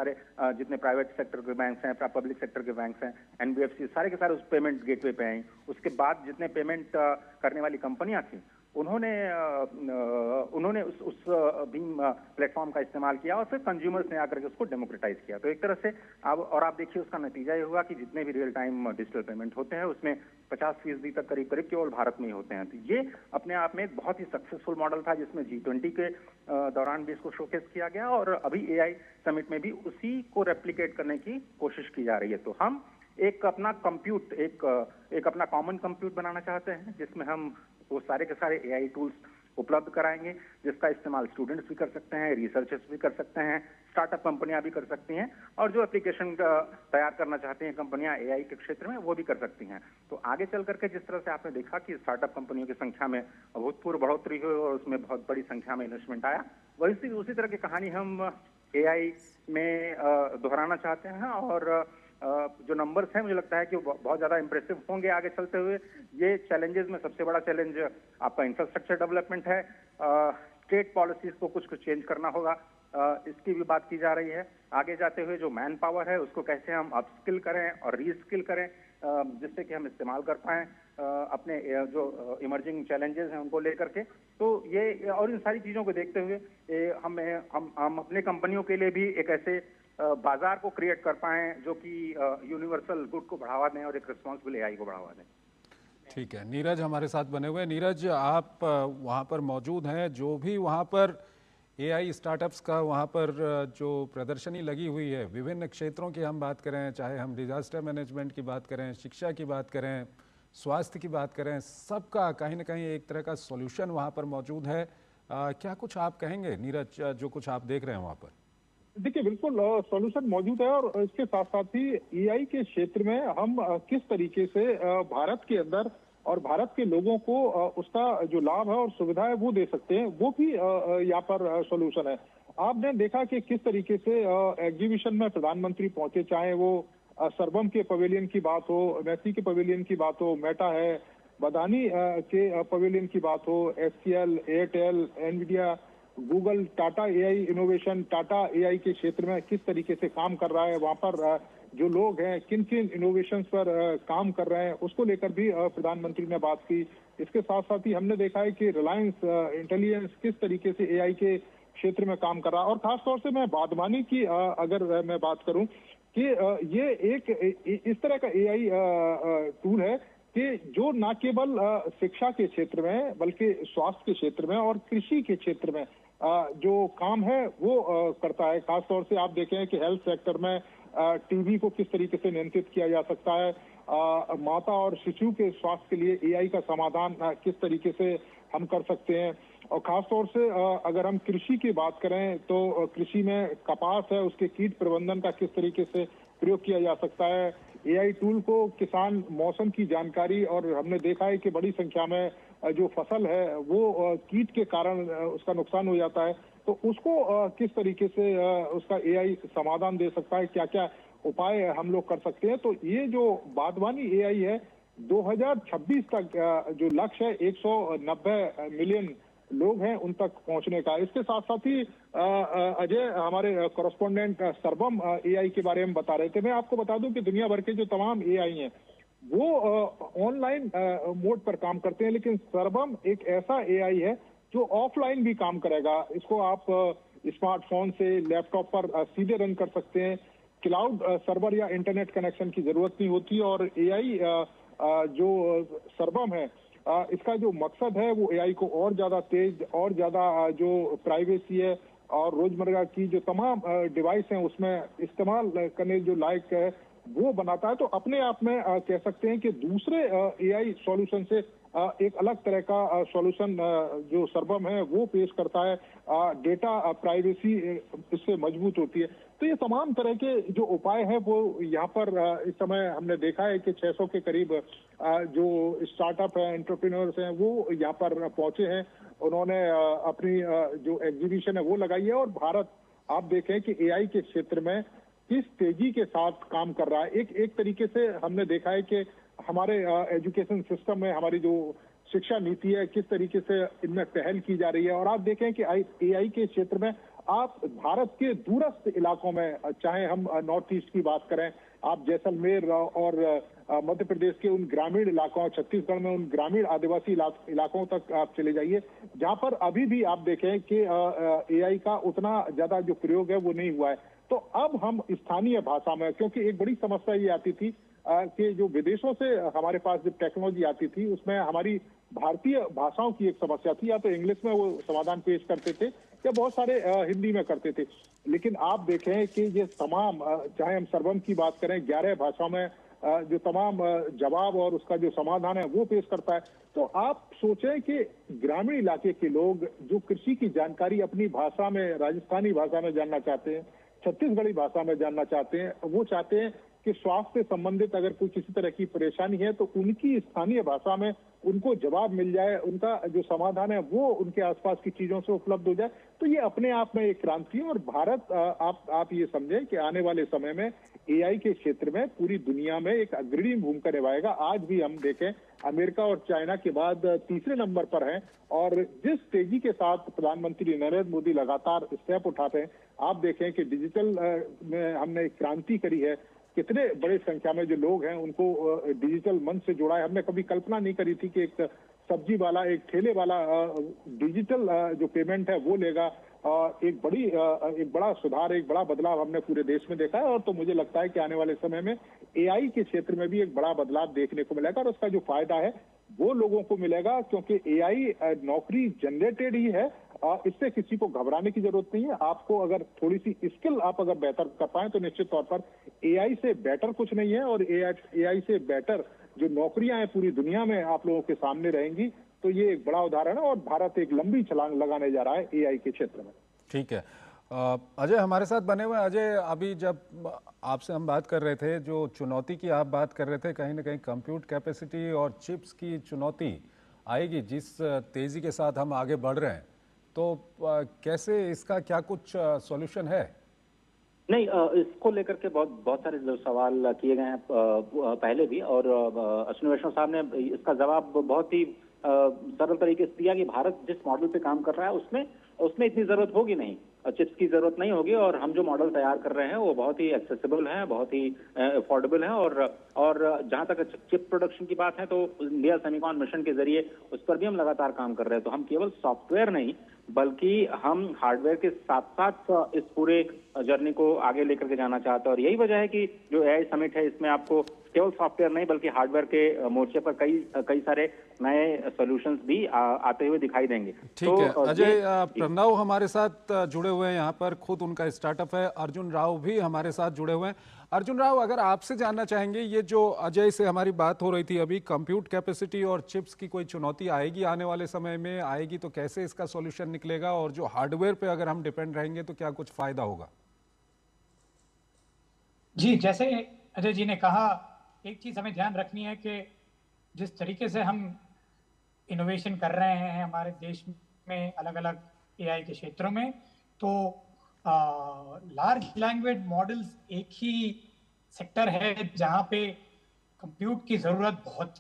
प्राइवेट सेक्टर के बैंक्स हैं, पब्लिक सेक्टर के बैंक्स हैं, एनबीएफसी, सारे के सारे उस पेमेंट गेटवे पे आए। उसके बाद जितने पेमेंट करने वाली कंपनियां थी उन्होंने उस भीम प्लेटफॉर्म का इस्तेमाल किया और फिर कंज्यूमर्स ने आकर के उसको डेमोक्रेटाइज किया। तो एक तरह से आप देखिए उसका नतीजा ये हुआ कि जितने भी रियल टाइम डिजिटल पेमेंट होते हैं उसमें 50% तक करीब केवल भारत में ही होते हैं। तो ये अपने आप में एक बहुत ही सक्सेसफुल मॉडल था, जिसमें G20 के दौरान भी इसको शोकेस किया गया, और अभी एआई समिट में भी उसी को रेप्लिकेट करने की कोशिश की जा रही है। तो हम एक अपना कॉमन कंप्यूट बनाना चाहते हैं, जिसमें हम वो सारे के सारे एआई टूल्स उपलब्ध कराएंगे, जिसका इस्तेमाल स्टूडेंट्स भी कर सकते हैं, रिसर्चर्स भी कर सकते हैं, स्टार्टअप कंपनियां भी कर सकती हैं, और जो एप्लीकेशन तैयार करना चाहती हैं कंपनियां एआई के क्षेत्र में, वो भी कर सकती हैं। तो आगे चल करके जिस तरह से आपने देखा कि स्टार्टअप कंपनियों की संख्या में अभूतपूर्व बढ़ोतरी हुई और उसमें बहुत बड़ी संख्या में इन्वेस्टमेंट आया, उसी तरह की कहानी हम एआई में दोहराना चाहते हैं। और जो नंबर्स हैं मुझे लगता है कि बहुत ज्यादा इंप्रेसिव होंगे आगे चलते हुए। ये चैलेंजेस में सबसे बड़ा चैलेंज आपका इंफ्रास्ट्रक्चर डेवलपमेंट है। स्टेट पॉलिसीज को कुछ चेंज करना होगा, इसकी भी बात की जा रही है। आगे जाते हुए जो मैन पावर है उसको कैसे हम अपस्किल करें और रीस्किल करें, जिससे कि हम इस्तेमाल कर पाएं अपने जो इमर्जिंग चैलेंजेस हैं उनको लेकर के। तो ये और इन सारी चीजों को देखते हुए हम अपने कंपनियों के लिए भी एक ऐसे बाजार को क्रिएट कर पाएं जो कि यूनिवर्सल गुड को बढ़ावा दें और एक रिस्पॉन्सिबल एआई को बढ़ावा दें। ठीक है, नीरज हमारे साथ बने हुए। नीरज, आप वहाँ पर मौजूद हैं, जो भी वहाँ पर एआई स्टार्टअप्स का वहाँ पर जो प्रदर्शनी लगी हुई है, विभिन्न क्षेत्रों की हम बात करें, चाहे हम डिजास्टर मैनेजमेंट की बात करें, शिक्षा की बात करें, स्वास्थ्य की बात करें, सबका कहीं ना कहीं एक तरह का सॉल्यूशन वहाँ पर मौजूद है। क्या कुछ आप कहेंगे नीरज, जो कुछ आप देख रहे हैं वहाँ पर? देखिए, बिल्कुल सॉल्यूशन मौजूद है, और इसके साथ साथ ही एआई के क्षेत्र में हम किस तरीके से भारत के अंदर और भारत के लोगों को उसका जो लाभ है और सुविधा है वो दे सकते हैं, वो भी यहाँ पर सॉल्यूशन है। आपने देखा कि किस तरीके से एग्जीबिशन में प्रधानमंत्री पहुंचे, चाहे वो सर्वम के पवेलियन की बात हो, मैसी के पवेलियन की बात हो, मेटा है, बदानी के पवेलियन की बात हो, HCL, Airtel, Nvidia, Google, Tata AI innovation, Tata AI के क्षेत्र में किस तरीके से काम कर रहा है, वहां पर जो लोग हैं किन किन इनोवेशन पर काम कर रहे हैं, उसको लेकर भी प्रधानमंत्री ने बात की। इसके साथ साथ ही हमने देखा है कि रिलायंस इंटेलिजेंस किस तरीके से एआई के क्षेत्र में काम कर रहा है, और खासतौर से मैं बादमानी की अगर मैं बात करूं कि ये एक इस तरह का एआई टूल है कि जो न केवल शिक्षा के क्षेत्र में बल्कि स्वास्थ्य के क्षेत्र में और कृषि के क्षेत्र में जो काम है वो करता है। खासतौर से आप देखें कि हेल्थ सेक्टर में टीबी को किस तरीके से नियंत्रित किया जा सकता है, माता और शिशु के स्वास्थ्य के लिए एआई का समाधान किस तरीके से हम कर सकते हैं। और खासतौर से अगर हम कृषि की बात करें तो कृषि में कपास है, उसके कीट प्रबंधन का किस तरीके से प्रयोग किया जा सकता है। एआई टूल को किसान मौसम की जानकारी, और हमने देखा है कि बड़ी संख्या में जो फसल है वो कीट के कारण उसका नुकसान हो जाता है, तो उसको किस तरीके से उसका एआई समाधान दे सकता है, क्या क्या उपाय हम लोग कर सकते हैं। तो ये जो बागवानी एआई है 2026 तक जो लक्ष्य है 190 मिलियन लोग हैं उन तक पहुंचने का। इसके साथ साथ ही अजय हमारे कॉरेस्पोंडेंट सर्वम एआई के बारे में बता रहे थे। मैं आपको बता दूं कि दुनिया भर के जो तमाम एआई हैं वो ऑनलाइन मोड पर काम करते हैं, लेकिन सर्वम एक ऐसा एआई है जो ऑफलाइन भी काम करेगा। इसको आप स्मार्टफोन से लैपटॉप पर सीधे रन कर सकते हैं, क्लाउड सर्वर या इंटरनेट कनेक्शन की जरूरत नहीं होती। और एआई जो सर्वम है इसका जो मकसद है वो एआई को और ज्यादा तेज और ज्यादा जो प्राइवेसी है और रोजमर्रा की जो तमाम डिवाइस हैं उसमें इस्तेमाल करने जो लायक है वो बनाता है। तो अपने आप में कह सकते हैं कि दूसरे एआई सॉल्यूशन से एक अलग तरह का सॉल्यूशन जो सर्वम है वो पेश करता है। डेटा प्राइवेसी इससे मजबूत होती है। तो ये तमाम तरह के जो उपाय हैं वो यहाँ पर इस समय हमने देखा है कि 600 के करीब जो स्टार्टअप है, एंटरप्रेन्योर्स हैं वो यहाँ पर पहुंचे हैं। उन्होंने अपनी जो एग्जीबिशन है वो लगाई है। और भारत आप देखें कि एआई के क्षेत्र में किस तेजी के साथ काम कर रहा है। एक तरीके से हमने देखा है कि हमारे एजुकेशन सिस्टम में हमारी जो शिक्षा नीति है किस तरीके से इनमें पहल की जा रही है। और आप देखें कि एआई के क्षेत्र में आप भारत के दूरस्थ इलाकों में, चाहे हम नॉर्थ ईस्ट की बात करें, आप जैसलमेर और मध्य प्रदेश के उन ग्रामीण इलाकों, छत्तीसगढ़ में उन ग्रामीण आदिवासी इलाकों तक आप चले जाइए जहां पर अभी भी आप देखें कि एआई का उतना ज्यादा जो प्रयोग है वो नहीं हुआ है। तो अब हम स्थानीय भाषा में, क्योंकि एक बड़ी समस्या ये आती थी कि जो विदेशों से हमारे पास जब टेक्नोलॉजी आती थी उसमें हमारी भारतीय भाषाओं की एक समस्या थी, या तो इंग्लिश में वो समाधान पेश करते थे या बहुत सारे हिंदी में करते थे। लेकिन आप देखें कि ये तमाम, चाहे हम सर्वम की बात करें, 11 भाषाओं में जो तमाम जवाब और उसका जो समाधान है वो पेश करता है। तो आप सोचें कि ग्रामीण इलाके के लोग जो कृषि की जानकारी अपनी भाषा में, राजस्थानी भाषा में जानना चाहते हैं, छत्तीसगढ़ी भाषा में जानना चाहते हैं, वो चाहते हैं कि स्वास्थ्य से संबंधित अगर कोई किसी तरह की परेशानी है तो उनकी स्थानीय भाषा में उनको जवाब मिल जाए, उनका जो समाधान है वो उनके आसपास की चीजों से उपलब्ध हो जाए। तो ये अपने आप में एक क्रांति है। और भारत, आप ये समझें कि आने वाले समय में एआई के क्षेत्र में पूरी दुनिया में एक अग्रणी भूमिका निभाएगा। आज भी हम देखें अमेरिका और चाइना के बाद तीसरे नंबर पर हैं। और जिस तेजी के साथ प्रधानमंत्री नरेंद्र मोदी लगातार स्टेप उठाते हैं, आप देखें कि डिजिटल में हमने एक क्रांति करी है, कितने बड़े संख्या में जो लोग हैं उनको डिजिटल मंच से जोड़ा है। हमने कभी कल्पना नहीं करी थी कि एक सब्जी वाला, एक ठेले वाला डिजिटल जो पेमेंट है वो लेगा। एक बड़ा सुधार, एक बड़ा बदलाव हमने पूरे देश में देखा है। और तो मुझे लगता है कि आने वाले समय में एआई के क्षेत्र में भी एक बड़ा बदलाव देखने को मिलेगा, और उसका जो फायदा है वो लोगों को मिलेगा, क्योंकि एआई नौकरी जनरेटेड ही है। इससे किसी को घबराने की जरूरत नहीं है। आपको अगर थोड़ी सी स्किल आप अगर बेहतर कर पाए तो निश्चित तौर पर एआई से बेटर कुछ नहीं है। और एआई से बेटर जो नौकरियां हैं पूरी दुनिया में आप लोगों के सामने रहेंगी। तो ये एक बड़ा उदाहरण है, और भारत एक लंबी छलांग लगाने जा रहा है एआई के क्षेत्र में। ठीक है, अजय हमारे साथ बने हुए हैं। अजय, अभी जब आपसे हम बात कर रहे थे, जो चुनौती की आप बात कर रहे थे, कहीं ना कहीं कंप्यूट कैपेसिटी और चिप्स की चुनौती आएगी जिस तेजी के साथ हम आगे बढ़ रहे हैं। तो कैसे इसका क्या कुछ सॉल्यूशन है? नहीं, इसको लेकर के बहुत सारे जो सवाल किए गए हैं पहले भी, और अश्विनी वैष्णव साहब ने इसका जवाब बहुत ही सरल तरीके से दिया कि भारत जिस मॉडल पे काम कर रहा है उसमें इतनी जरूरत होगी नहीं, चिप्स की जरूरत नहीं होगी। और हम जो मॉडल तैयार कर रहे हैं वो बहुत ही एक्सेसिबल है, बहुत ही अफोर्डेबल है। और जहां तक चिप प्रोडक्शन की बात है तो इंडिया सेमीकॉन मिशन के जरिए उस पर भी हम लगातार काम कर रहे हैं। तो हम केवल सॉफ्टवेयर नहीं बल्कि हम हार्डवेयर के साथ साथ इस पूरे जर्नी को आगे लेकर के जाना चाहते हैं। और यही वजह है कि जो एआई समिट है इसमें आपको केवल सॉफ्टवेयर नहीं बल्कि हार्डवेयर के मोर्चे पर कई सारे नए सॉल्यूशंस भी आते हुए दिखाई देंगे। ठीक है अजय, प्रणव हमारे साथ जुड़े हुए हैं, यहाँ पर खुद उनका स्टार्टअप है। अर्जुन राव भी हमारे साथ जुड़े हुए हैं। अर्जुन राव, अगर आपसे जानना चाहेंगे, ये जो अजय से हमारी बात हो रही थी अभी, कंप्यूट कैपेसिटी और चिप्स की कोई चुनौती आएगी आने वाले समय में, आएगी तो कैसे इसका सॉल्यूशन निकलेगा, और जो हार्डवेयर पे अगर हम डिपेंड रहेंगे तो क्या कुछ फायदा होगा? जी, जैसे अजय जी ने कहा, एक चीज हमें ध्यान रखनी है कि जिस तरीके से हम इनोवेशन कर रहे हैं हमारे देश में अलग अलग एआई के क्षेत्रों में, तो लार्ज लैंग्वेज मॉडल्स एक ही सेक्टर है जहां पे कंप्यूट की जरूरत बहुत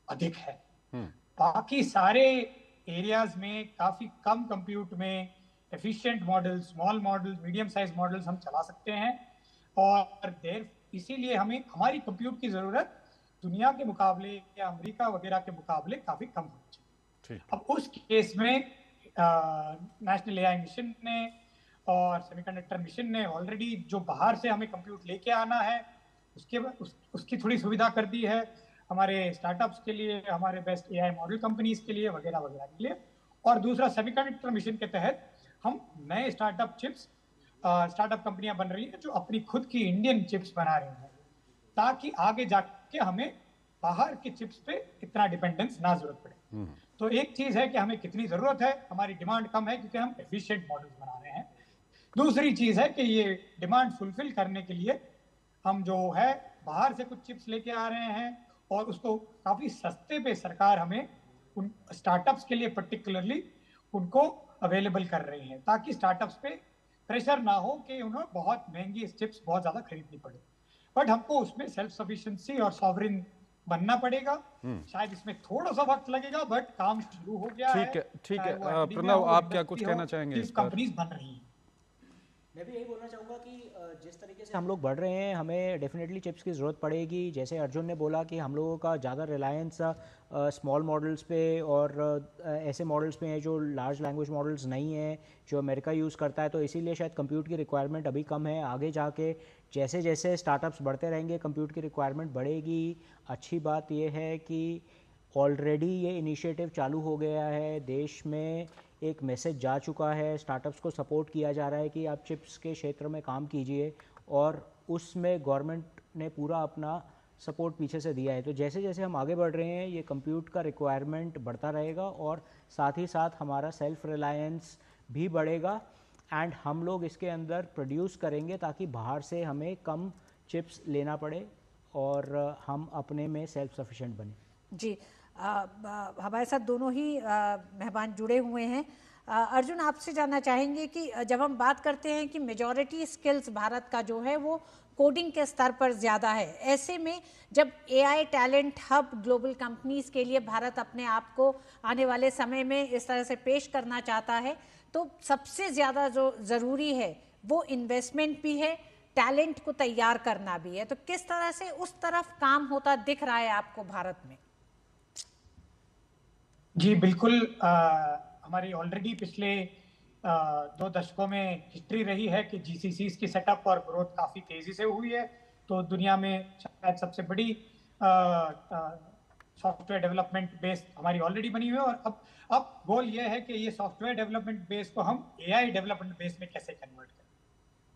अधिक है। बाकी सारे एरियाज में काफी कम कंप्यूट में efficient models, small models, medium size models हम चला सकते हैं। और इसीलिए हमें हमारी कंप्यूट की जरूरत दुनिया के मुकाबले या अमेरिका वगैरह के मुकाबले काफी कम होनी चाहिए। अब उस केस में नेशनल एआई मिशन ने और सेमीकंडक्टर मिशन ने ऑलरेडी जो बाहर से हमें कंप्यूट लेके आना है उसकी थोड़ी सुविधा कर दी है हमारे स्टार्टअप्स के लिए, हमारे बेस्ट एआई मॉडल कंपनीज के लिए वगैरह वगैरह के लिए। और दूसरा, सेमीकंडक्टर मिशन के तहत हम नए स्टार्टअप कंपनियां बन रही हैं जो अपनी खुद की इंडियन चिप्स बना रही हैं, ताकि आगे जाके हमें बाहर के चिप्स पे इतना डिपेंडेंस ना जरूरत पड़े। तो एक चीज है कि हमें कितनी जरूरत है, हमारी डिमांड कम है क्योंकि हम एफिशिएंट मॉडल्स बना रहे हैं। दूसरी चीज है कि ये डिमांड फुलफिल करने के लिए हम जो है बाहर से कुछ चिप्स लेके आ रहे हैं और उसको काफी सस्ते पे सरकार हमें उन स्टार्टअप्स के लिए पर्टिकुलरली उनको अवेलेबल कर रही है, ताकि स्टार्टअप्स पे प्रेशर ना हो कि उन्हें बहुत महंगी चिप्स बहुत ज्यादा खरीदनी पड़े। बट हमको उसमें सेल्फ सफिशिएंसी और सॉवरिन बनना पड़ेगा। शायद इसमें थोड़ा सा वक्त लगेगा बट काम शुरू हो गया है। ठीक है प्रणव, आप क्या कुछ कहना चाहेंगे इस पर? कंपनीज बन रही हैं। मैं भी यही बोलना चाहूँगा कि जिस तरीके से हम लोग बढ़ रहे हैं हमें डेफिनेटली चिप्स की ज़रूरत पड़ेगी। जैसे अर्जुन ने बोला कि हम लोगों का ज़्यादा रिलायंस स्मॉल मॉडल्स पे और ऐसे मॉडल्स पे हैं जो लार्ज लैंग्वेज मॉडल्स नहीं हैं जो अमेरिका यूज़ करता है, तो इसीलिए शायद कंप्यूट की रिक्वायरमेंट अभी कम है। आगे जाके जैसे जैसे स्टार्टअप्स बढ़ते रहेंगे कंप्यूट की रिक्वायरमेंट बढ़ेगी। अच्छी बात यह है कि ऑलरेडी ये इनिशिएटिव चालू हो गया है, देश में एक मैसेज जा चुका है, स्टार्टअप्स को सपोर्ट किया जा रहा है कि आप चिप्स के क्षेत्र में काम कीजिए, और उसमें गवर्नमेंट ने पूरा अपना सपोर्ट पीछे से दिया है। तो जैसे जैसे हम आगे बढ़ रहे हैं ये कंप्यूट का रिक्वायरमेंट बढ़ता रहेगा और साथ ही साथ हमारा सेल्फ रिलायंस भी बढ़ेगा एंड हम लोग इसके अंदर प्रोड्यूस करेंगे ताकि बाहर से हमें कम चिप्स लेना पड़े और हम अपने में सेल्फ सफिशिएंट बने। जी, हमारे साथ दोनों ही मेहमान जुड़े हुए हैं। अर्जुन, आपसे जानना चाहेंगे कि जब हम बात करते हैं कि मेजॉरिटी स्किल्स भारत का जो है वो कोडिंग के स्तर पर ज़्यादा है, ऐसे में जब AI talent hub global companies के लिए भारत अपने आप को आने वाले समय में इस तरह से पेश करना चाहता है, तो सबसे ज़्यादा जो ज़रूरी है वो इन्वेस्टमेंट भी है, टैलेंट को तैयार करना भी है, तो किस तरह से उस तरफ काम होता दिख रहा है आपको भारत में? जी बिल्कुल, हमारी ऑलरेडी पिछले 2 दशकों में हिस्ट्री रही है कि जीसीसीज की सेटअप और ग्रोथ काफ़ी तेज़ी से हुई है। तो दुनिया में शायद सबसे बड़ी सॉफ्टवेयर डेवलपमेंट बेस हमारी ऑलरेडी बनी हुई है, और अब गोल ये है कि ये सॉफ्टवेयर डेवलपमेंट बेस को हम एआई डेवलपमेंट बेस में कैसे कन्वर्ट करें,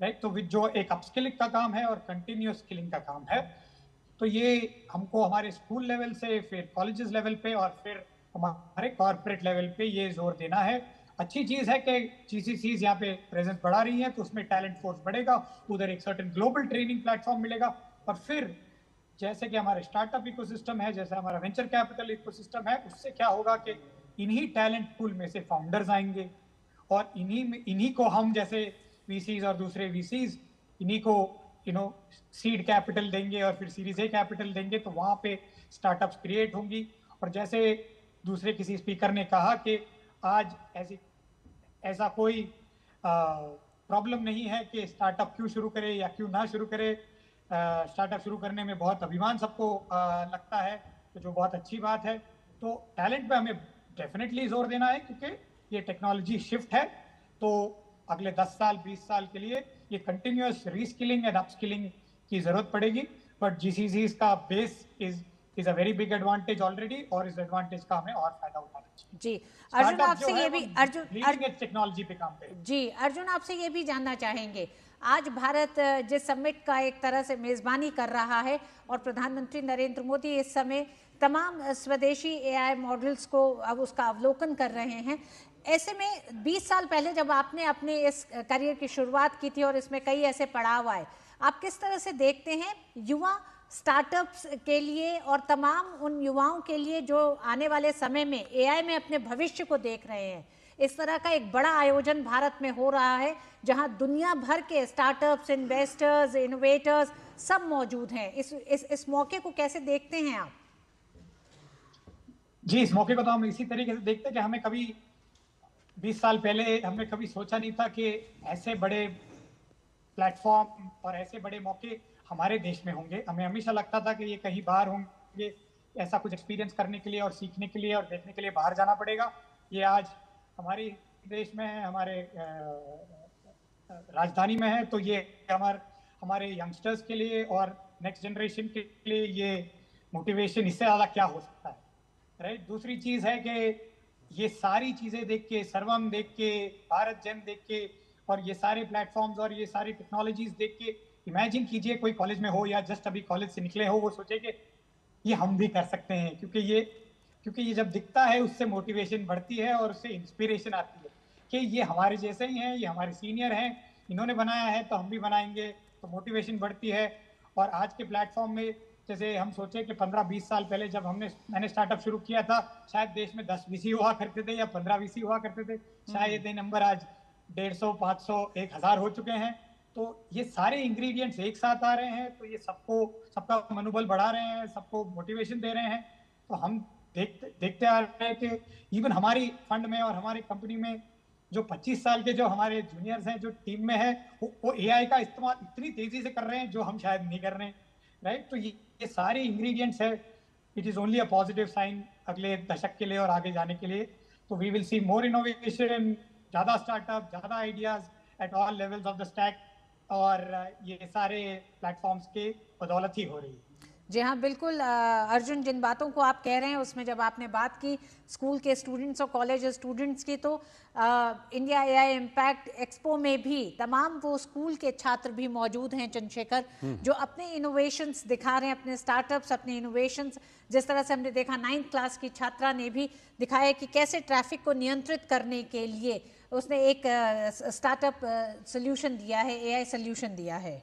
राइट? तो जो एक अपस्किलिंग का काम है और कंटिन्यूअस स्किलिंग का काम है, तो ये हमको हमारे स्कूल लेवल से, फिर कॉलेजेस लेवल पे और फिर हमारे कॉर्पोरेट लेवल पे ये जोर देना है। अच्छी चीज है कि जीसीसीज यहाँ पे प्रेजेंस बढ़ा रही है, तो उसमें टैलेंट फोर्स बढ़ेगा, उधर एक सर्टेन ग्लोबल ट्रेनिंग प्लेटफॉर्म मिलेगा, और फिर जैसे कि हमारे स्टार्टअप इकोसिस्टम है, जैसे हमारा वेंचर कैपिटल इकोसिस्टम है, उससे क्या होगा कि इन्हीं टैलेंट पूल में से फाउंडर्स आएंगे, और इन्हीं को हम जैसे वीसीज और दूसरे वीसीज इन्हीं को सीड कैपिटल देंगे और फिर सीरीज ए कैपिटल देंगे, तो वहां पे स्टार्टअप्स क्रिएट होंगी। और जैसे दूसरे किसी स्पीकर ने कहा कि आज ऐसा कोई प्रॉब्लम नहीं है कि स्टार्टअप क्यों शुरू करे या क्यों ना शुरू करे। स्टार्टअप शुरू करने में बहुत अभिमान सबको लगता है, तो जो बहुत अच्छी बात है। तो टैलेंट पे हमें डेफिनेटली जोर देना है, क्योंकि ये टेक्नोलॉजी शिफ्ट है, तो अगले 10 साल 20 साल के लिए ये कंटिन्यूअस रीस्किलिंग एंड अपस्किलिंग की जरूरत पड़ेगी। बट जीसीसीज का base is a very big advantage already, और इस एडवांटेज का हमें और फायदा उठाना चाहिए। जी अर्जुन, आपसे ये भी टेक्नोलॉजी पे काम करें। जी अर्जुन, आपसे ये भी जानना चाहेंगे, आज भारत जिस समिट का एक तरह से मेजबानी कर रहा है और प्रधानमंत्री नरेंद्र मोदी इस समय तमाम स्वदेशी एआई मॉडल्स को अब उसका अवलोकन कर रहे हैं, ऐसे में 20 साल पहले जब आपने अपने इस करियर की शुरुआत की थी और इसमें कई ऐसे पड़ाव आए, आप किस तरह से देखते हैं युवा स्टार्टअप्स के लिए और तमाम उन युवाओं के लिए जो आने वाले समय में एआई में अपने भविष्य को देख रहे हैं? इस तरह का एक बड़ा आयोजन भारत में हो रहा है जहां दुनिया भर के स्टार्टअप्स, इन्वेस्टर्स, इनोवेटर्स सब मौजूद हैं। इस मौके को कैसे देखते हैं आप? जी, इस मौके को तो हम इसी तरीके से देखते हैं कि हमें कभी 20 साल पहले हमने कभी सोचा नहीं था कि ऐसे बड़े प्लेटफॉर्म और ऐसे बड़े मौके हमारे देश में होंगे। हमें हमेशा लगता था कि ये कहीं बाहर होंगे, ऐसा कुछ एक्सपीरियंस करने के लिए और सीखने के लिए और देखने के लिए बाहर जाना पड़ेगा। ये आज हमारे देश में है, हमारे राजधानी में है, तो ये हमारे यंगस्टर्स के लिए और नेक्स्ट जनरेशन के लिए ये मोटिवेशन इससे ज़्यादा क्या हो सकता है, राइट? दूसरी चीज़ है कि ये सारी चीज़ें देख के, सर्वम देख के, भारत जेम देख के और ये सारे प्लेटफॉर्म्स और ये सारी टेक्नोलॉजीज देख के इमेजिन कीजिए कोई कॉलेज में हो या जस्ट अभी कॉलेज से निकले हो, वो सोचे कि ये हम भी कर सकते हैं, क्योंकि ये जब दिखता है उससे मोटिवेशन बढ़ती है और उससे इंस्पिरेशन आती है कि ये हमारे जैसे ही हैं, ये हमारे सीनियर हैं, इन्होंने बनाया है तो हम भी बनाएंगे, तो मोटिवेशन बढ़ती है। और आज के प्लेटफॉर्म में जैसे हम सोचे कि 15-20 साल पहले जब मैंने स्टार्टअप शुरू किया था, शायद देश में 10 वीसी हुआ करते थे या 15 वीसी हुआ करते थे, शायद ये नंबर आज 150, 500, 1000 हो चुके हैं। तो ये सारे इंग्रेडिएंट्स एक साथ आ रहे हैं, तो ये सबका मनोबल बढ़ा रहे हैं, सबको मोटिवेशन दे रहे हैं। तो हम देखते आ रहे हैं कि इवन हमारी फंड में और हमारी कंपनी में जो 25 साल के जो हमारे जूनियर्स हैं जो टीम में है, वो एआई का इस्तेमाल इतनी तेजी से कर रहे हैं जो हम शायद नहीं कर रहे हैं, राइट? तो ये सारे इंग्रेडिएंट्स है। It is only a positive sign अगले दशक के लिए और आगे जाने के लिए। तो we will see more innovation, ज्यादा स्टार्टअप, ज्यादा ideas at all levels of the stack, और ये सारे प्लेटफॉर्म्स के बदौलत ही हो रही है। जी हाँ, बिल्कुल अर्जुन, जिन बातों को आप कह रहे हैं उसमें जब आपने बात की स्कूल के स्टूडेंट्स और कॉलेज स्टूडेंट्स की, तो इंडिया एआई इम्पैक्ट एक्सपो में भी तमाम वो स्कूल के छात्र भी मौजूद हैं चंद्रशेखर, जो अपने इनोवेशंस दिखा रहे हैं, अपने स्टार्टअप्स, अपने इनोवेशंस। जिस तरह से हमने देखा 9th क्लास की छात्रा ने भी दिखाया कि कैसे ट्रैफिक को नियंत्रित करने के लिए उसने एक स्टार्टअप सोल्यूशन दिया है, एआई सोल्यूशन दिया है।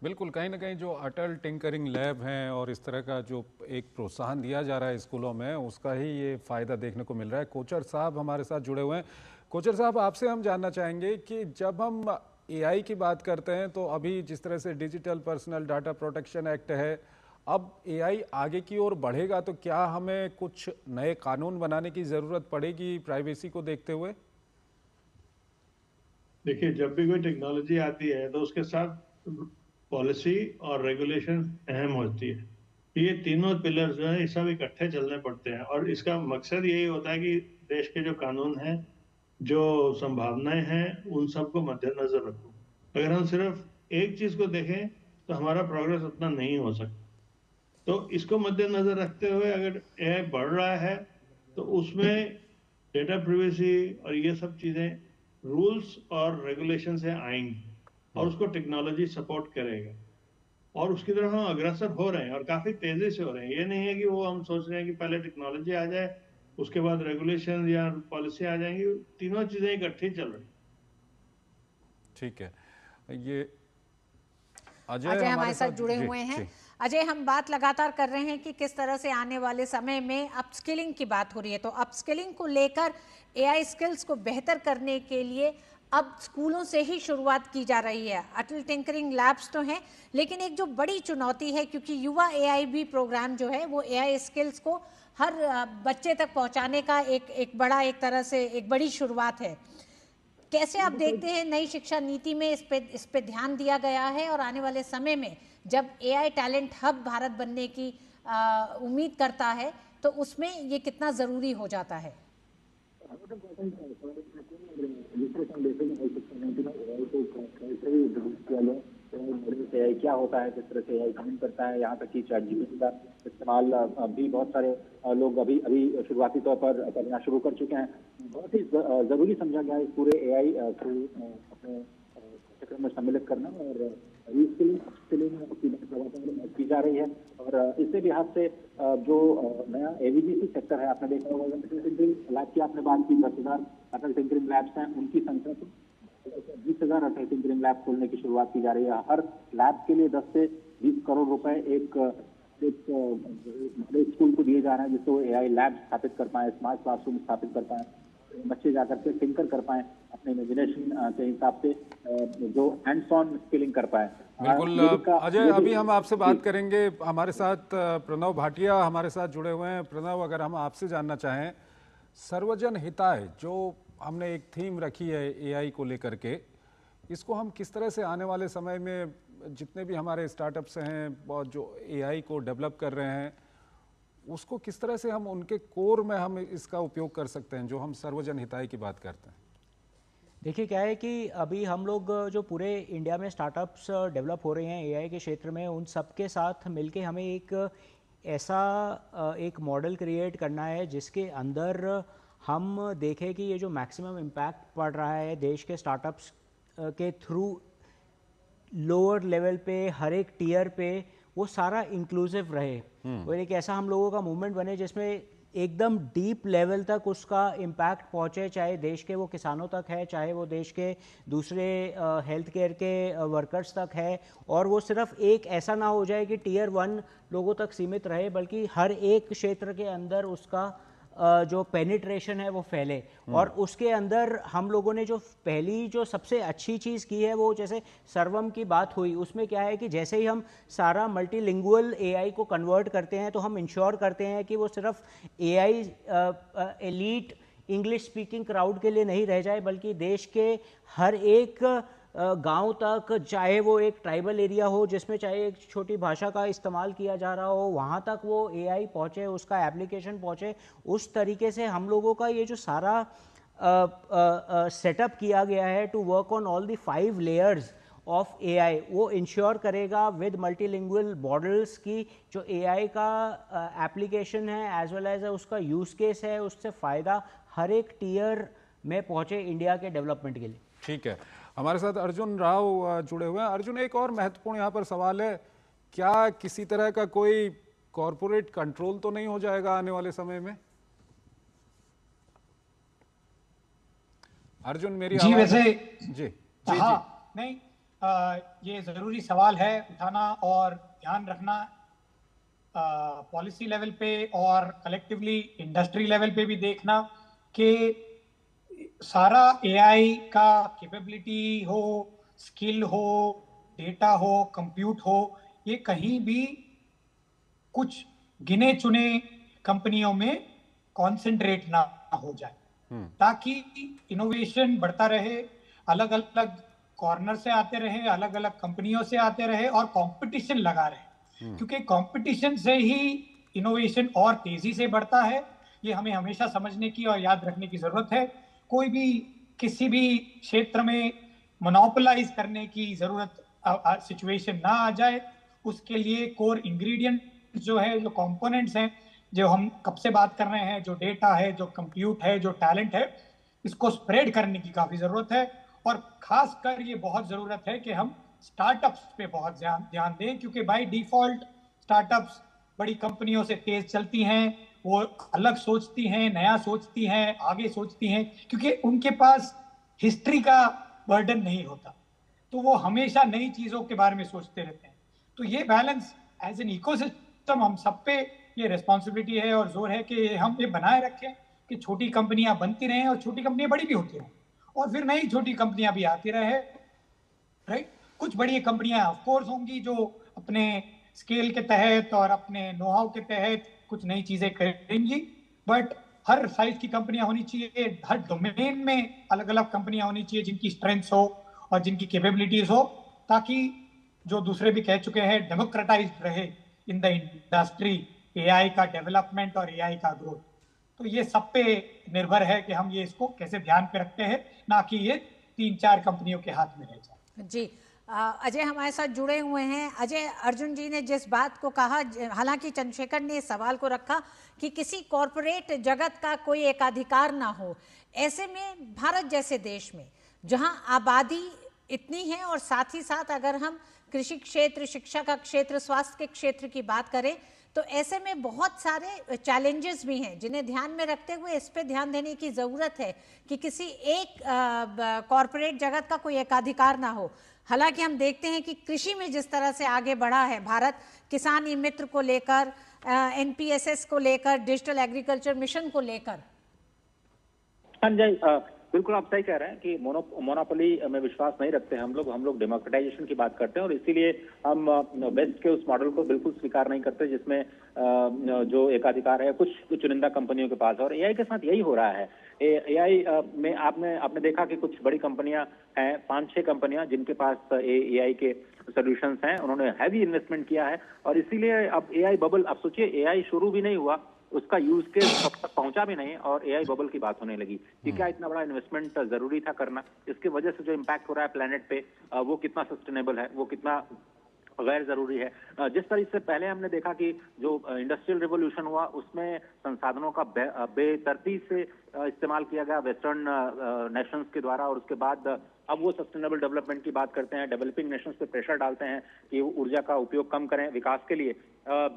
बिल्कुल, कहीं ना कहीं जो अटल टिंकरिंग लैब हैं और इस तरह का जो एक प्रोत्साहन दिया जा रहा है स्कूलों में, उसका ही ये फ़ायदा देखने को मिल रहा है। कोचर साहब हमारे साथ जुड़े हुए हैं। कोचर साहब, आपसे हम जानना चाहेंगे कि जब हम एआई की बात करते हैं तो अभी जिस तरह से digital personal data protection act है, अब एआई आगे की ओर बढ़ेगा तो क्या हमें कुछ नए कानून बनाने की ज़रूरत पड़ेगी प्राइवेसी को देखते हुए? देखिए, जब भी कोई टेक्नोलॉजी आती है तो उसके साथ पॉलिसी और रेगुलेशन अहम होती है। ये तीनों पिलर जो है ये सब इकट्ठे चलने पड़ते हैं, और इसका मकसद यही होता है कि देश के जो कानून हैं, जो संभावनाएं हैं, उन सबको मद्देनजर रखो। अगर हम सिर्फ एक चीज को देखें तो हमारा प्रोग्रेस उतना नहीं हो सकता। तो इसको मद्देनजर रखते हुए अगर एआई बढ़ रहा है तो उसमें डेटा प्रिवेसी और ये सब चीजें रूल्स और रेगुलेशन से आएंगी, और उसको टेक्नोलॉजी सपोर्ट करेगा, और उसकी तरफ हम अग्रसर हो रहे हैं और काफी तेजी से हो रहे हैं। ये नहीं है कि वो हम सोच रहे हैं कि पहले टेक्नोलॉजी आ जाए उसके बाद रेगुलेशन या पॉलिसी आ जाएंगी, तीनों चीजें इकट्ठी चल रही। ठीक है, ये अजय हमारे साथ जुड़े हुए हैं। अजय, हम बात लगातार कर रहे हैं कि किस तरह से आने वाले समय में अपस्किलिंग की बात हो रही है, तो अपस्किलिंग को लेकर एआई स्किल्स को बेहतर करने के लिए अब स्कूलों से ही शुरुआत की जा रही है। अटल टिंकरिंग लैब्स तो हैं, लेकिन एक जो बड़ी चुनौती है, क्योंकि युवा एआई भी प्रोग्राम जो है वो एआई स्किल्स को हर बच्चे तक पहुंचाने का एक बड़ा, एक तरह से एक बड़ी शुरुआत है। कैसे आप देखते हैं नई शिक्षा नीति में इस पे ध्यान दिया गया है, और आने वाले समय में जब एआई टैलेंट हब भारत बनने की उम्मीद करता है तो उसमें ये कितना जरूरी हो जाता है? एआई क्या होता है, किस तरह से एआई काम करता है, यहाँ तक कि चैटजीपीटी का इस्तेमाल भी बहुत सारे लोग अभी शुरुआती तौर पर करना शुरू कर चुके हैं। बहुत ही जरूरी समझा गया इस पूरे एआई को अपने कार्यक्रम में सम्मिलित करना, और रीस्किलिंग की जा रही है। और इसी लिहाज से जो नया एवीजीसी सेक्टर है, आपने देखा होगा अटल टिंकरिंग लैब की आपने बात की, 10,000 अटल टिंकरिंग लैब्स हैं, उनकी संख्या तो 20,000 अटल टिंकरिंग लैब खोलने की शुरुआत की जा रही है। हर लैब के लिए 10 से 20 करोड़ रुपए एक स्कूल को दिए जा रहे हैं, जिससे वो एआई लैब स्थापित कर पाए, स्मार्ट क्लासरूम स्थापित कर पाए, बच्चे जाकर के टिंकर कर पाए, अपने इमेजिनेशन के हिसाब से जो हैंड्स ऑन स्किलिंग कर पाए। बिल्कुल अजय, अभी हम आपसे बात करेंगे। हमारे साथ प्रणव भाटिया हमारे साथ जुड़े हुए हैं। प्रणव, अगर हम आपसे जानना चाहें, सर्वजन हिताय जो हमने एक थीम रखी है एआई को लेकर के, इसको हम किस तरह से आने वाले समय में जितने भी हमारे स्टार्टअप्स हैं और जो एआई को डेवलप कर रहे हैं, उसको किस तरह से हम उनके कोर में हम इसका उपयोग कर सकते हैं, जो हम सर्वजन हिताय की बात करते हैं? देखिए, क्या है कि अभी हम लोग जो पूरे इंडिया में स्टार्टअप्स डेवलप हो रहे हैं एआई के क्षेत्र में, उन सब के साथ मिलके हमें एक ऐसा एक मॉडल क्रिएट करना है जिसके अंदर हम देखें कि ये जो मैक्सिमम इम्पैक्ट पड़ रहा है देश के स्टार्टअप्स के थ्रू लोअर लेवल पे, हर एक टीयर पे, वो सारा इंक्लूसिव रहे और एक ऐसा हम लोगों का मूवमेंट बने जिसमें एकदम डीप लेवल तक उसका इम्पैक्ट पहुंचे, चाहे देश के वो किसानों तक है, चाहे वो देश के दूसरे हेल्थ केयर के वर्कर्स तक है, और वो सिर्फ एक ऐसा ना हो जाए कि टीयर 1 लोगों तक सीमित रहे, बल्कि हर एक क्षेत्र के अंदर उसका जो पेनिट्रेशन है वो फैले। और उसके अंदर हम लोगों ने जो पहली जो सबसे अच्छी चीज़ की है वो जैसे सर्वम की बात हुई, उसमें क्या है कि जैसे ही हम सारा मल्टीलिंगुअल एआई को कन्वर्ट करते हैं तो हम इंश्योर करते हैं कि वो सिर्फ AI elite English speaking crowd के लिए नहीं रह जाए, बल्कि देश के हर एक गांव तक, चाहे वो एक ट्राइबल एरिया हो जिसमें चाहे एक छोटी भाषा का इस्तेमाल किया जा रहा हो, वहाँ तक वो एआई पहुँचे, उसका एप्लीकेशन पहुँचे। उस तरीके से हम लोगों का ये जो सारा सेटअप किया गया है to work on all the 5 layers of AI, वो इंश्योर करेगा विद मल्टीलिंगुअल मॉडल्स की जो एआई का एप्लीकेशन है एज वेल एज उसका यूज केस है, उससे फ़ायदा हर एक टीयर में पहुँचे इंडिया के डेवलपमेंट के लिए। ठीक है, हमारे साथ अर्जुन राव जुड़े हुए हैं। अर्जुन, एक और महत्वपूर्ण यहाँ पर सवाल है, क्या किसी तरह का कोई कॉरपोरेट कंट्रोल तो नहीं हो जाएगा आने वाले समय में? अर्जुन, मेरी जी वैसे जी हाँ, नहीं ये जरूरी सवाल है उठाना और ध्यान रखना पॉलिसी लेवल पे और कलेक्टिवली इंडस्ट्री लेवल पे भी देखना कि सारा एआई का कैपेबिलिटी हो, स्किल हो, डेटा हो, कंप्यूट हो, ये कहीं भी कुछ गिने चुने कंपनियों में कॉन्सेंट्रेट ना हो जाए, ताकि इनोवेशन बढ़ता रहे, अलग अलग कॉर्नर से आते रहे, अलग अलग कंपनियों से आते रहे और कंपटीशन लगा रहे, क्योंकि कंपटीशन से ही इनोवेशन और तेजी से बढ़ता है। ये हमें हमेशा समझने की और याद रखने की जरूरत है। कोई भी किसी भी क्षेत्र में मोनोपोलाइज करने की जरूरत सिचुएशन ना आ जाए, उसके लिए कोर इंग्रेडिएंट जो है, जो कंपोनेंट्स हैं, जो हम कब से बात कर रहे हैं, जो डेटा है, जो कंप्यूट है, जो टैलेंट है, इसको स्प्रेड करने की काफी जरूरत है। और खासकर ये बहुत जरूरत है कि हम स्टार्टअप्स पे बहुत ध्यान दें, क्योंकि बाय डिफॉल्ट स्टार्टअप्स बड़ी कंपनियों से तेज चलती हैं, वो अलग सोचती हैं, नया सोचती हैं, आगे सोचती हैं, क्योंकि उनके पास हिस्ट्री का बर्डन नहीं होता, तो वो हमेशा नई चीजों के बारे में सोचते रहते हैं। तो ये बैलेंस एज एन इकोसिस्टम हम सब पे ये रिस्पॉन्सिबिलिटी है और जोर है कि हम ये बनाए रखें कि छोटी कंपनियां बनती रहें और छोटी कंपनियां बड़ी भी होती रहें, और फिर नई छोटी कंपनियां भी आती रहे, राइट। कुछ बड़ी कंपनियां ऑफ कोर्स होंगी जो अपने स्केल के तहत और अपने नो हाउ के तहत कुछ नई चीजें करेंगी, बट हर साइज की कंपनियां होनी चाहिए, हर डोमेन में अलग अलग कंपनियां होनी चाहिए जिनकी स्ट्रेंथ्स हो और जिनकी कैपेबिलिटीज हो, ताकि जो दूसरे भी कह चुके हैं, डेमोक्रेटाइज्ड रहे इन द इंडस्ट्री एआई का डेवलपमेंट और एआई का ग्रोथ। तो ये सब पे निर्भर है कि हम ये इसको कैसे ध्यान पे रखते हैं, ना कि ये 3-4 कंपनियों के हाथ में रह जाए। जी, अजय हमारे साथ जुड़े हुए हैं। अजय, अर्जुन जी ने जिस बात को कहा, हालांकि चंद्रशेखर ने इस सवाल को रखा कि किसी कॉरपोरेट जगत का कोई एकाधिकार ना हो, ऐसे में भारत जैसे देश में जहां आबादी इतनी है और साथ ही साथ अगर हम कृषि क्षेत्र, शिक्षा का क्षेत्र, स्वास्थ्य के क्षेत्र की बात करें, तो ऐसे में बहुत सारे चैलेंजेस भी हैं जिन्हें ध्यान में रखते हुए इस पे ध्यान देने की ज़रूरत है कि किसी एक कॉरपोरेट जगत का कोई एकाधिकार ना हो। हालांकि हम देखते हैं कि कृषि में जिस तरह से आगे बढ़ा है भारत, किसान ई मित्र को लेकर, एनपीएसएस को लेकर, डिजिटल एग्रीकल्चर मिशन को लेकर। संजय, बिल्कुल आप सही कह रहे हैं कि मोनोपोली में विश्वास नहीं रखते हम लोग डेमोक्रेटाइजेशन की बात करते हैं, और इसीलिए हम वेस्ट के उस मॉडल को बिल्कुल स्वीकार नहीं करते जिसमें जो एकाधिकार है कुछ चुनिंदा कंपनियों के पास। और एआई के साथ यही हो रहा है। एआई में आपने देखा कि कुछ बड़ी कंपनियां हैं, 5-6 कंपनियां जिनके पास एआई के सोल्यूशंस हैं, उन्होंने हैवी इन्वेस्टमेंट किया है, और इसीलिए अब एआई बबल, आप सोचिए एआई शुरू भी नहीं हुआ, उसका यूज केस सब तक पहुंचा भी नहीं और एआई बबल की बात होने लगी कि क्या इतना बड़ा इन्वेस्टमेंट जरूरी था करना। इसकी वजह से जो इम्पैक्ट हो रहा है प्लेनेट पे, वो कितना सस्टेनेबल है, वो कितना गैर जरूरी है। जिस तरह से पहले हमने देखा कि जो इंडस्ट्रियल रिवोल्यूशन हुआ उसमें संसाधनों का बेतरतीब से इस्तेमाल किया गया वेस्टर्न नेशंस के द्वारा, और उसके बाद अब वो सस्टेनेबल डेवलपमेंट की बात करते हैं, डेवलपिंग नेशंस पे प्रेशर डालते हैं कि ऊर्जा का उपयोग कम करें विकास के लिए।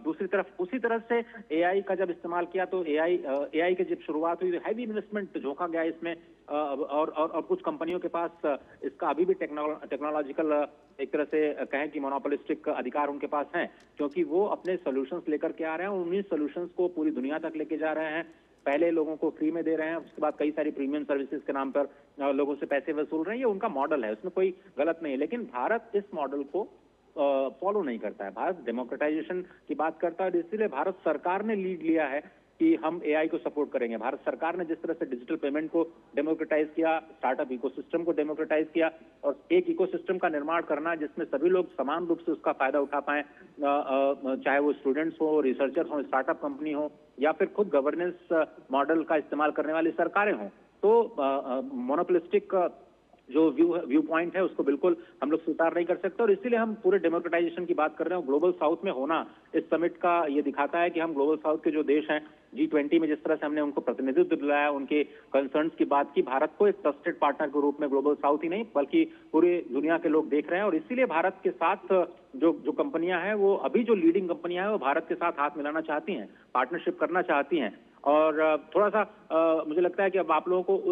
दूसरी तरफ उसी तरह से एआई का जब इस्तेमाल किया तो एआई की जब शुरुआत हुई, हैवी इन्वेस्टमेंट झोंका गया इसमें, और कुछ कंपनियों के पास इसका अभी भी टेक्नोलॉजिकल एक तरह से कहें कि मोनोपोलिस्टिक अधिकार उनके पास हैं, क्योंकि वो अपने सॉल्यूशंस लेकर के आ रहे हैं और उन्हीं सॉल्यूशंस को पूरी दुनिया तक लेके जा रहे हैं। पहले लोगों को फ्री में दे रहे हैं, उसके बाद कई सारी प्रीमियम सर्विसेज के नाम पर लोगों से पैसे वसूल रहे हैं। ये उनका मॉडल है, उसमें कोई गलत नहीं है, लेकिन भारत इस मॉडल को फॉलो नहीं करता है। भारत डेमोक्रेटाइजेशन की बात करता है, इसलिए भारत सरकार ने लीड लिया है कि हम एआई को सपोर्ट करेंगे। भारत सरकार ने जिस तरह से डिजिटल पेमेंट को डेमोक्रेटाइज किया, स्टार्टअप इकोसिस्टम को डेमोक्रेटाइज किया, और एक इकोसिस्टम का निर्माण करना जिसमें सभी लोग समान रूप से उसका फायदा उठा पाए, चाहे वो स्टूडेंट्स हो, रिसर्चर्स हो, स्टार्टअप कंपनी हो, या फिर खुद गवर्नेंस मॉडल का इस्तेमाल करने वाली सरकारें हों। तो मोनोपोलिस्टिक जो व्यू पॉइंट है उसको बिल्कुल हम लोग स्वीकार नहीं कर सकते, और इसीलिए हम पूरे डेमोक्रेटाइजेशन की बात कर रहे हैं। ग्लोबल साउथ में होना इस समिट का ये दिखाता है कि हम ग्लोबल साउथ के जो देश हैं, G20 में जिस तरह से हमने उनको प्रतिनिधित्व दिलाया, उनके कंसर्न्स की बात की, भारत को एक ट्रस्टेड पार्टनर के रूप में ग्लोबल साउथ ही नहीं बल्कि पूरी दुनिया के लोग देख रहे हैं। और इसीलिए भारत के साथ जो कंपनियां हैं, वो अभी जो लीडिंग कंपनियां हैं वो भारत के साथ हाथ मिलाना चाहती हैं, पार्टनरशिप करना चाहती हैं। और थोड़ा सा मुझे लगता है कि अब आप लोगों को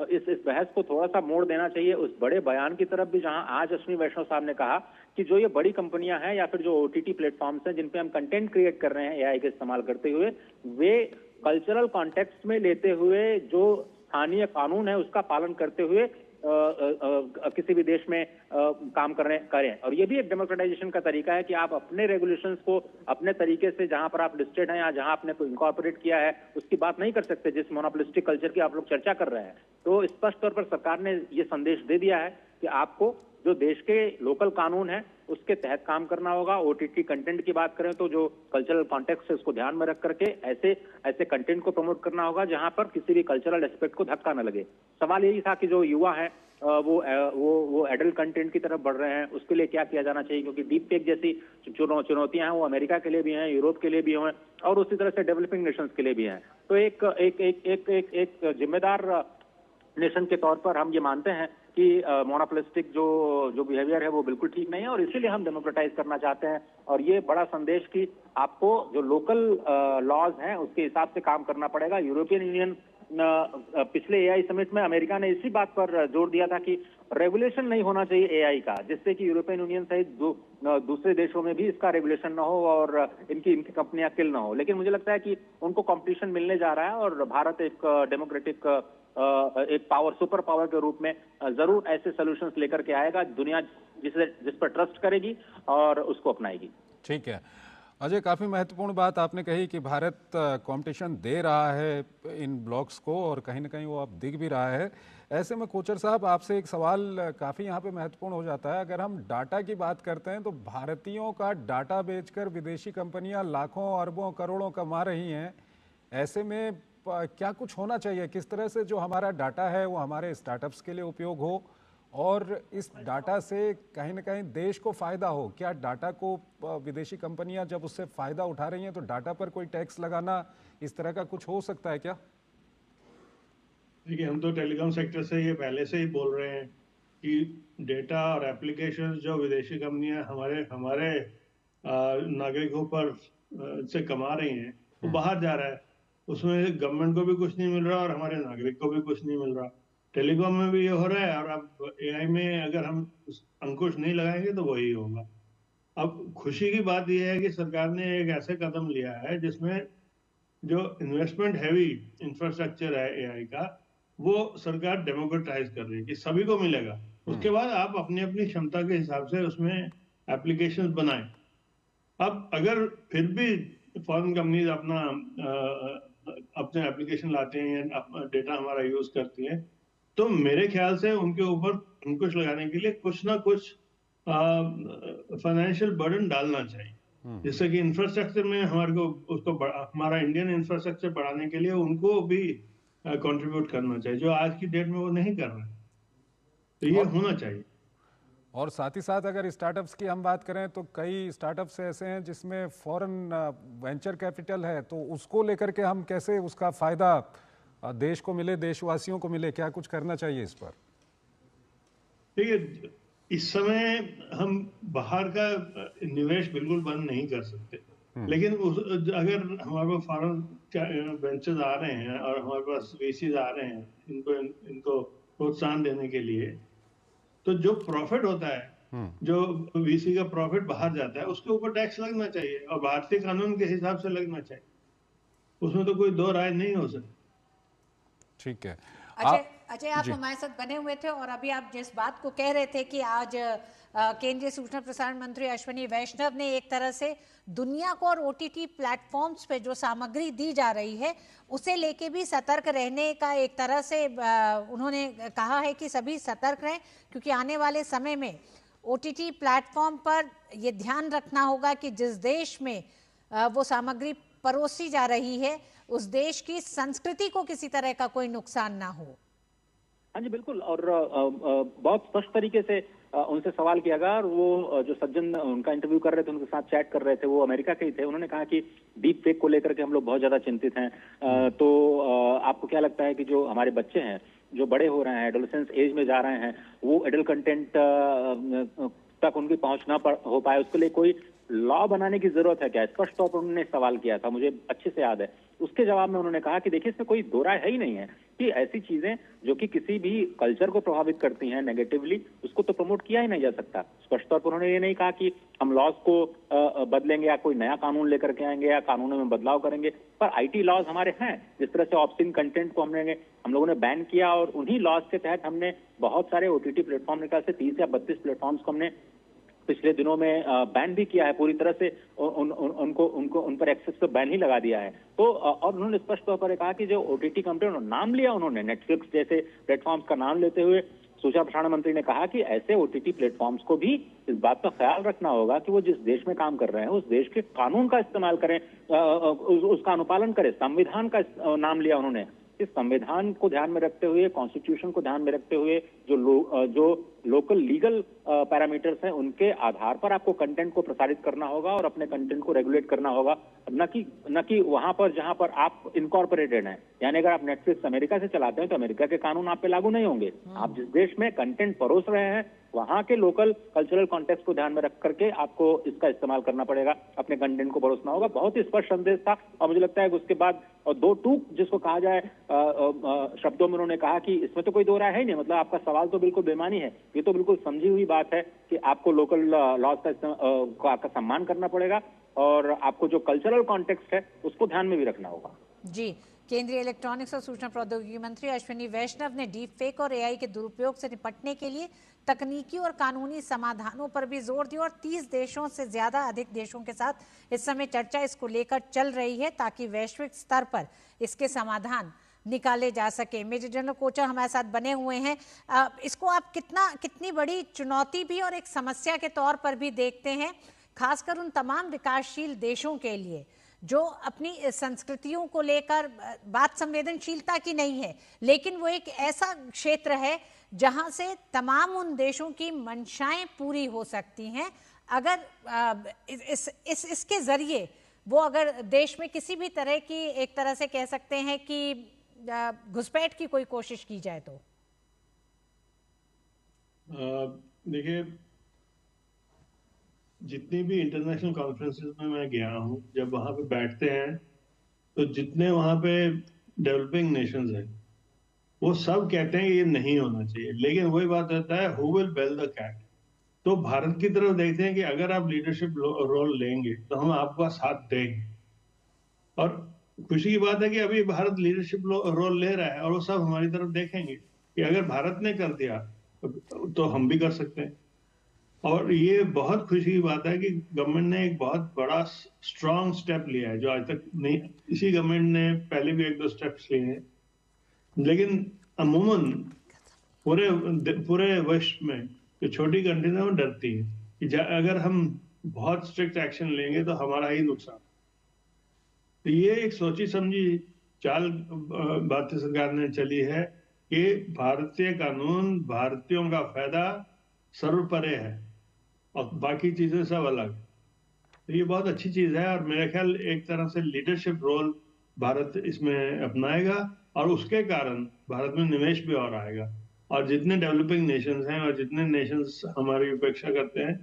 इस बहस को थोड़ा सा मोड़ देना चाहिए उस बड़े बयान की तरफ भी, जहां आज अश्विनी वैष्णव साहब ने कहा कि जो ये बड़ी कंपनियां हैं या फिर जो OTT प्लेटफॉर्म्स हैं जिन पे हम कंटेंट क्रिएट कर रहे हैं एआई का इस्तेमाल करते हुए, वे कल्चरल कॉन्टेक्स्ट में लेते हुए जो स्थानीय कानून है उसका पालन करते हुए किसी भी देश में काम करें। और ये भी एक डेमोक्रेटाइजेशन का तरीका है कि आप अपने रेगुलेशंस को अपने तरीके से, जहां पर आप लिस्टेड हैं या जहां आपने कोई इनकॉर्पोरेट किया है, उसकी बात नहीं कर सकते जिस मोनोपोलिस्टिक कल्चर की आप लोग चर्चा कर रहे हैं। तो स्पष्ट तौर पर सरकार ने ये संदेश दे दिया है कि आपको जो देश के लोकल कानून है उसके तहत काम करना होगा। ओटीटी कंटेंट की बात करें तो जो कल्चरल कॉन्टेक्स्ट है उसको ध्यान में रख करके ऐसे कंटेंट को प्रमोट करना होगा जहां पर किसी भी कल्चरल एस्पेक्ट को धक्का न लगे। सवाल यही था कि जो युवा है वो एडल्ट कंटेंट की तरफ बढ़ रहे हैं, उसके लिए क्या किया जाना चाहिए, क्योंकि डीप फेक जैसी चुनौतियां हैं वो अमेरिका के लिए भी हैं, यूरोप के लिए भी हैं और उसी तरह से डेवलपिंग नेशंस के लिए भी हैं। तो एक जिम्मेदार नेशन के तौर पर हम ये मानते हैं कि मोनोपोलिस्टिक जो बिहेवियर है वो बिल्कुल ठीक नहीं है और इसीलिए हम डेमोक्रेटाइज करना चाहते हैं। और ये बड़ा संदेश कि आपको जो लोकल लॉज हैं उसके हिसाब से काम करना पड़ेगा। यूरोपियन यूनियन पिछले एआई समिट में अमेरिका ने इसी बात पर जोर दिया था कि रेगुलेशन नहीं होना चाहिए एआई का, जिससे कि यूरोपियन यूनियन सहित दूसरे देशों में भी इसका रेगुलेशन ना हो और इनकी कंपनियां किल ना हो। लेकिन मुझे लगता है कि उनको कंपटीशन मिलने जा रहा है और भारत एक डेमोक्रेटिक एक सुपर पावर के रूप में जरूर ऐसे सॉल्यूशंस लेकर के आएगा दुनिया जिस पर ट्रस्ट करेगी और उसको अपनाएगी। ठीक है अजय, काफ़ी महत्वपूर्ण बात आपने कही कि भारत कंपटीशन दे रहा है इन ब्लॉक्स को और कहीं ना कहीं वो अब दिख भी रहा है। ऐसे में कोचर साहब आपसे एक सवाल काफ़ी यहाँ पे महत्वपूर्ण हो जाता है। अगर हम डाटा की बात करते हैं तो भारतीयों का डाटा बेचकर विदेशी कंपनियां लाखों अरबों करोड़ों कमा रही हैं। ऐसे में क्या कुछ होना चाहिए, किस तरह से जो हमारा डाटा है वो हमारे स्टार्टअप्स के लिए उपयोग हो और इस डाटा से कहीं ना कहीं देश को फ़ायदा हो। क्या डाटा को विदेशी कंपनियां जब उससे फ़ायदा उठा रही हैं तो डाटा पर कोई टैक्स लगाना इस तरह का कुछ हो सकता है क्या? देखिए, हम तो टेलीकॉम सेक्टर से ये पहले से ही बोल रहे हैं कि डेटा और एप्लीकेशन जो विदेशी कंपनियां हमारे नागरिकों पर से कमा रही हैं वो बाहर जा रहा है। उसमें गवर्नमेंट को भी कुछ नहीं मिल रहा और हमारे नागरिक को भी कुछ नहीं मिल रहा। टेलीकॉम में भी ये हो रहा है और अब एआई में अगर हम अंकुश नहीं लगाएंगे तो वही होगा। अब खुशी की बात यह है कि सरकार ने एक ऐसे कदम लिया है जिसमें जो इन्वेस्टमेंट हैवी इंफ्रास्ट्रक्चर है एआई का वो सरकार डेमोक्रेटाइज कर रही है कि सभी को मिलेगा। उसके बाद आप अपनी अपनी क्षमता के हिसाब से उसमें एप्लीकेशन बनाएं। अब अगर फिर भी फॉरेन कंपनीज अपने एप्लीकेशन लाते हैं या डेटा हमारा यूज करती हैं तो मेरे ख्याल से उनके ऊपर अंकुश लगाने के लिए कुछ ना कुछ फाइनेंशियल बर्डन डालना चाहिए, जिससे कि इंफ्रास्ट्रक्चर में हमारा इंडियन इंफ्रास्ट्रक्चर बढ़ाने के लिए उनको भी कंट्रीब्यूट करना चाहिए, जो आज की डेट में वो नहीं कर रहे। तो ये होना चाहिए। और साथ ही साथ अगर स्टार्टअप्स की हम बात करें तो कई स्टार्टअप्स ऐसे हैं जिसमें फॉरेन वेंचर कैपिटल है, तो उसको लेकर के हम कैसे उसका फायदा देश को मिले, देशवासियों को मिले, क्या कुछ करना चाहिए इस पर? देखिए, इस समय हम बाहर का निवेश बिल्कुल बंद नहीं कर सकते, लेकिन अगर हमारे पास फॉरेन वेंचर्स आ रहे हैं और हमारे पास वीसीज आ रहे हैं इनको प्रोत्साहन देने के लिए, तो जो प्रॉफिट होता है, जो वीसी का प्रॉफिट बाहर जाता है, उसके ऊपर टैक्स लगना चाहिए और भारतीय कानून के हिसाब से लगना चाहिए। उसमें तो कोई दो राय नहीं हो सकती। ठीक है अजय, आप हमारे साथ बने हुए थे और अभी आप जिस बात को कह रहे थे कि आज केंद्रीय सूचना प्रसारण मंत्री अश्विनी वैष्णव ने एक तरह से दुनिया को और ओटीटी प्लेटफॉर्म्स पे जो सामग्री दी जा रही है उसे लेके भी सतर्क रहने का एक तरह से उन्होंने कहा है कि सभी सतर्क रहें, क्योंकि आने वाले समय में ओटीटी प्लेटफॉर्म पर ये ध्यान रखना होगा कि जिस देश में वो सामग्री परोसी जा रही है उस देश की संस्कृति को किसी तरह का कोई नुकसान ना हो। हाँ जी बिल्कुल, और बहुत स्पष्ट तरीके से उनसे सवाल किया गया और वो जो सज्जन उनका इंटरव्यू कर रहे थे, उनके साथ चैट कर रहे थे, वो अमेरिका के ही थे। उन्होंने कहा कि डीप फेक को लेकर के हम लोग बहुत ज्यादा चिंतित हैं। तो आपको क्या लगता है कि जो हमारे बच्चे हैं जो बड़े हो रहे हैं, एडोलेसेंस एज में जा रहे हैं, वो एडल्ट कंटेंट तक उनकी पहुंच ना हो पाए, उसके लिए कोई लॉ बनाने की जरूरत है क्या? स्पष्ट तौर पर उन्होंने सवाल किया था, मुझे अच्छे से याद है। उसके जवाब में उन्होंने कहा कि देखिए, इसमें कोई दो राय है ही नहीं है कि ऐसी चीजें जो कि किसी भी कल्चर को प्रभावित करती हैं नेगेटिवली, उसको तो प्रमोट किया ही नहीं जा सकता। स्पष्ट तौर पर उन्होंने ये नहीं कहा कि हम लॉज को बदलेंगे या कोई नया कानून लेकर के आएंगे या कानूनों में बदलाव करेंगे, पर आईटी लॉज हमारे हैं। जिस तरह से ऑब्ससीन कंटेंट को हम लोगों ने बैन किया और उन्हीं लॉज के तहत हमने बहुत सारे ओटीटी प्लेटफॉर्म निकाल से 30 या 32 प्लेटफॉर्म्स को हमने पिछले दिनों में बैन भी किया है, पूरी तरह से उन पर एक्सेस तो बैन ही लगा दिया है। तो और उन्होंने स्पष्ट तौर पर कहा कि जो ओटीटी कंपनी नाम लिया, उन्होंने नेटफ्लिक्स जैसे प्लेटफॉर्म्स का नाम लेते हुए सूचना प्रसारण मंत्री ने कहा कि ऐसे ओटीटी प्लेटफॉर्म्स को भी इस बात का ख्याल रखना होगा कि वो जिस देश में काम कर रहे हैं उस देश के कानून का इस्तेमाल करें, उसका अनुपालन करें। संविधान का नाम लिया उन्होंने। इस संविधान को ध्यान में रखते हुए, कॉन्स्टिट्यूशन को ध्यान में रखते हुए जो लोकल लीगल पैरामीटर्स हैं उनके आधार पर आपको कंटेंट को प्रसारित करना होगा और अपने कंटेंट को रेगुलेट करना होगा, न कि वहां पर जहां पर आप इनकॉर्पोरेटेड हैं। यानी अगर आप नेटफ्लिक्स अमेरिका से चलाते हैं तो अमेरिका के कानून आप पे लागू नहीं होंगे। आप जिस देश में कंटेंट परोस रहे हैं वहां के लोकल कल्चरल कॉन्टेक्स्ट को ध्यान में रख करके आपको इसका इस्तेमाल करना पड़ेगा, अपने कंटेंट को परोसना होगा। बहुत ही स्पष्ट संदेश था और मुझे लगता है कि उसके बाद और दो टूक जिसको कहा जाए शब्दों में उन्होंने कहा कि इसमें तो कोई दो राय है ही नहीं। मतलब आपका सवाल तो बिल्कुल बेमानी है, ये तो बिल्कुल समझी हुई बात है कि आपको लोकल लॉज का सम्मान करना पड़ेगा और आपको जो कल्चरल कॉन्टेक्स्ट है उसको ध्यान में भी रखना होगा। जी, केंद्रीय इलेक्ट्रॉनिक्स और सूचना प्रौद्योगिकी मंत्री अश्विनी वैष्णव ने डीप फेक और एआई के दुरुपयोग से निपटने के लिए तकनीकी और कानूनी समाधानों पर भी जोर दिया और 30 देशों से ज्यादा अधिक देशों के साथ इस समय चर्चा इसको लेकर चल रही है ताकि वैश्विक स्तर पर इसके समाधान निकाले जा सके। मेजर जनरल कोचर हमारे साथ बने हुए हैं। इसको आप कितनी बड़ी चुनौती भी और एक समस्या के तौर पर भी देखते हैं, खासकर उन तमाम विकासशील देशों के लिए जो अपनी संस्कृतियों को लेकर बात संवेदनशीलता की नहीं है, लेकिन वो एक ऐसा क्षेत्र है जहां से तमाम उन देशों की मंशाएं पूरी हो सकती हैं अगर इसके जरिए वो अगर देश में किसी भी तरह की, एक तरह से कह सकते हैं कि घुसपैठ की कोई कोशिश की जाए तो। देखिए, जितनी भी इंटरनेशनल कॉन्फ्रेंसेस में मैं गया हूं, जब वहां पे बैठते हैं तो जितने वहां पे डेवलपिंग नेशंस हैं वो सब कहते हैं ये नहीं होना चाहिए, लेकिन वही बात होता है who will bell the cat. तो भारत की तरफ देखते हैं कि अगर आप लीडरशिप रोल लेंगे तो हम आपका साथ देंगे। और खुशी की बात है कि अभी भारत लीडरशिप रोल ले रहा है और वो सब हमारी तरफ देखेंगे कि अगर भारत ने कर दिया तो हम भी कर सकते हैं। और ये बहुत खुशी की बात है कि गवर्नमेंट ने एक बहुत बड़ा स्ट्रांग स्टेप लिया है जो आज तक नहीं, इसी गवर्नमेंट ने पहले भी 1-2 स्टेप्स लिए हैं, लेकिन अमूमन पूरे विश्व में जो छोटी कंट्रीज है वो डरती है कि अगर हम बहुत स्ट्रिक्ट एक्शन लेंगे तो हमारा ही नुकसान। तो ये एक सोची समझी चाल भारतीय सरकार ने चली है कि भारतीय कानून, भारतीयों का फायदा सर्वोपरि है और बाकी चीजें सब अलग। तो ये बहुत अच्छी चीज है और मेरे ख्याल एक तरह से लीडरशिप रोल भारत इसमें अपनाएगा और उसके कारण भारत में निवेश भी और आएगा और जितने डेवलपिंग नेशंस हैं और जितने नेशंस हमारी उपेक्षा करते हैं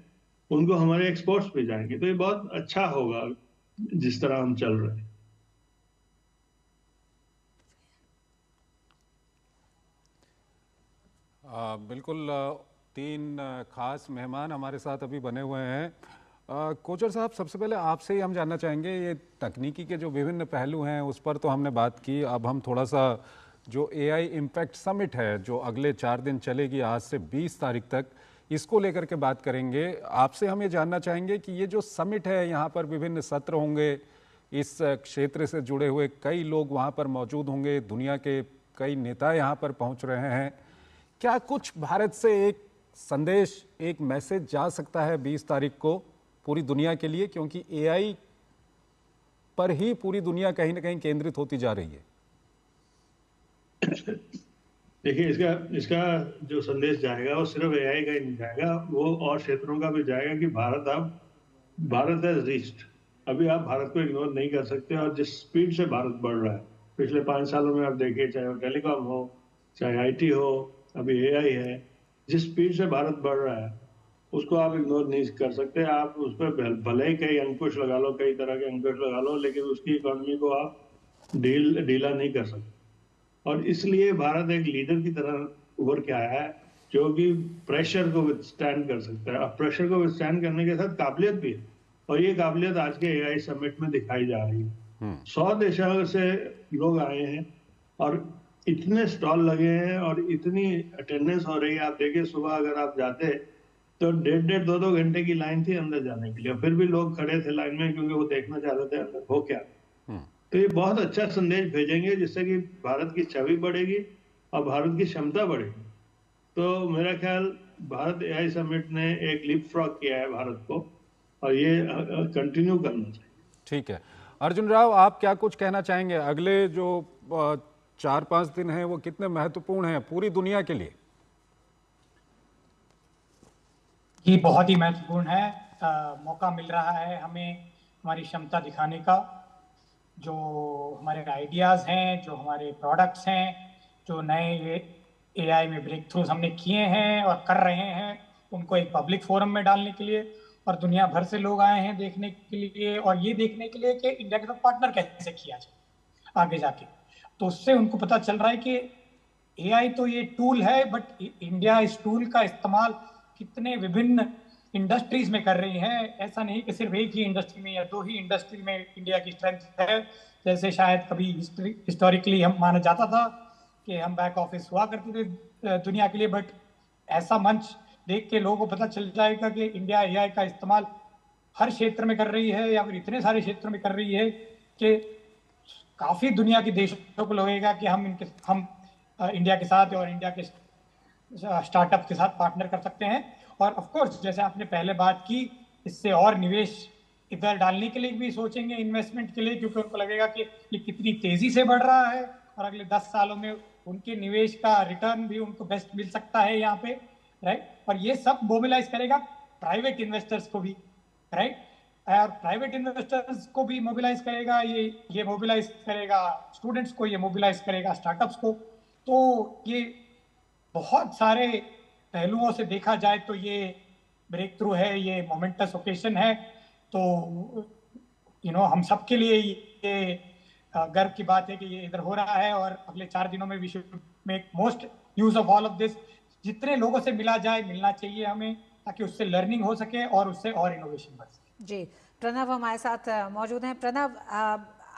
उनको हमारे एक्सपोर्ट्स भी जाएंगे। तो ये बहुत अच्छा होगा जिस तरह हम चल रहे हैं। बिल्कुल, 3 खास मेहमान हमारे साथ अभी बने हुए हैं। कोचर साहब, सबसे पहले आपसे ही हम जानना चाहेंगे, ये तकनीकी के जो विभिन्न पहलू हैं उस पर तो हमने बात की। अब हम थोड़ा सा जो एआई इम्पैक्ट समिट है जो अगले 4 दिन चलेगी आज से 20 तारीख तक, इसको लेकर के बात करेंगे। आपसे हम ये जानना चाहेंगे कि ये जो समिट है यहाँ पर विभिन्न सत्र होंगे, इस क्षेत्र से जुड़े हुए कई लोग वहाँ पर मौजूद होंगे, दुनिया के कई नेता यहाँ पर पहुँच रहे हैं। क्या कुछ भारत से एक संदेश, एक मैसेज जा सकता है 20 तारीख को पूरी दुनिया के लिए, क्योंकि एआई पर ही पूरी दुनिया कहीं ना कहीं केंद्रित होती जा रही है? देखिए, इसका जो संदेश जाएगा वो सिर्फ एआई का ही नहीं जाएगा, वो और क्षेत्रों का भी जाएगा कि भारत हैज रीच्ड। अभी आप भारत को इग्नोर नहीं कर सकते और जिस स्पीड से भारत बढ़ रहा है पिछले 5 सालों में आप देखिए, चाहे वो टेलीकॉम हो, चाहे आईटी हो, अभी एआई है, जिस स्पीड से भारत बढ़ रहा है उसको आप इग्नोर नहीं कर सकते। आप उस पर भले ही कई अंकुश लगा लो, कई तरह के अंकुश लगा लो, लेकिन उसकी इकोनॉमी को आप ढीला नहीं कर सकते। और इसलिए भारत एक लीडर की तरह उभर के आया है जो कि प्रेशर को विथस्टैंड कर सकता है और प्रेशर को विथस्टैंड करने के साथ काबिलियत भी है। और ये काबिलियत आज के एआई समिट में दिखाई जा रही है। 100 देशों से लोग आए हैं और इतने स्टॉल लगे हैं और इतनी अटेंडेंस हो रही है। आप देखिए, सुबह अगर आप जाते तो 1.5 2 घंटे की लाइन थी अंदर जाने के लिए, फिर भी लोग खड़े थे लाइन में क्योंकि वो देखना चाहते थे अंदर हो क्या। तो ये बहुत अच्छा संदेश भेजेंगे जिससे कि भारत की छवि बढ़ेगी और भारत की क्षमता बढ़ेगी। तो मेरा ख्याल भारत एआई समिट ने एक लीप फ्रॉग किया है भारत को, और ये कंटिन्यू करना चाहिए। ठीक है, अर्जुन राव, आप क्या कुछ कहना चाहेंगे? अगले जो 4-5 दिन हैं वो कितने महत्वपूर्ण हैं पूरी दुनिया के लिए? ये बहुत ही महत्वपूर्ण है। मौका मिल रहा है हमें हमारी क्षमता दिखाने का, जो हमारे आइडियाज़ हैं, जो हमारे प्रोडक्ट्स हैं, जो नए एआई में ब्रेक थ्रूज हमने किए हैं और कर रहे हैं, उनको एक पब्लिक फोरम में डालने के लिए, और दुनिया भर से लोग आए हैं देखने के लिए, और ये देखने के लिए कि इंडिया के साथ पार्टनर कैसे किया जाए आगे जाके। तो उससे उनको पता चल रहा है कि एआई तो ये टूल है, बट इंडिया इस टूल का इस्तेमाल कितने विभिन्न इंडस्ट्रीज में कर रही है। ऐसा नहीं कि सिर्फ एक ही इंडस्ट्री में या 2 ही इंडस्ट्री में इंडिया की स्ट्रेंथ है, जैसे शायद कभी हिस्टोरिकली हम माना जाता था कि हम बैक ऑफिस हुआ करते थे दुनिया के लिए। बट ऐसा मंच देख के लोगों को पता चल जाएगा कि इंडिया एआई का इस्तेमाल हर क्षेत्र में कर रही है, या फिर इतने सारे क्षेत्रों में कर रही है कि काफी दुनिया के देशों को लगेगा कि हम इंडिया के साथ और इंडिया के स्टार्टअप के साथ पार्टनर कर सकते हैं। और ऑफ कोर्स, जैसे आपने पहले बात की, इससे और निवेश इधर डालने के लिए भी सोचेंगे, इन्वेस्टमेंट के लिए, क्योंकि उनको लगेगा कि ये कितनी तेजी से बढ़ रहा है और अगले 10 सालों में उनके निवेश का रिटर्न भी उनको बेस्ट मिल सकता है यहाँ पे, राइट। और ये सब मोबिलाइज करेगा प्राइवेट इन्वेस्टर्स को भी, राइट। और प्राइवेट इन्वेस्टर्स को भी मोबिलाइज करेगा, ये मोबिलाइज करेगा स्टूडेंट्स को, ये मोबिलाइज करेगा स्टार्टअप्स को। तो ये बहुत सारे पहलुओं से देखा जाए तो ये ब्रेक थ्रू है, ये मोमेंटस ओकेशन है। तो हम सबके लिए ये गर्व की बात है कि ये इधर हो रहा है, और अगले 4 दिनों में we should make most use of all of this. जितने लोगों से मिलना चाहिए हमें, ताकि उससे लर्निंग हो सके और उससे और इनोवेशन बढ़ सके। जी, प्रणव हमारे साथ मौजूद हैं। प्रणव,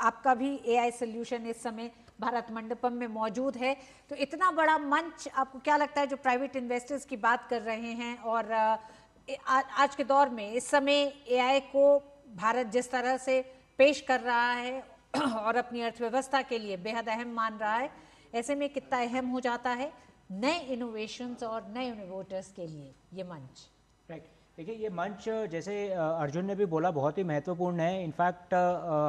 आपका भी एआई सोल्यूशन इस समय भारत मंडपम में मौजूद है, तो इतना बड़ा मंच आपको क्या लगता है, जो प्राइवेट इन्वेस्टर्स की बात कर रहे हैं, और आज के दौर में इस समय एआई को भारत जिस तरह से पेश कर रहा है और अपनी अर्थव्यवस्था के लिए बेहद अहम मान रहा है, ऐसे में कितना अहम हो जाता है नए इनोवेशंस और नए इनोवेटर्स के लिए ये मंच? राइट, देखिए ये मंच जैसे अर्जुन ने भी बोला बहुत ही महत्वपूर्ण है। इनफैक्ट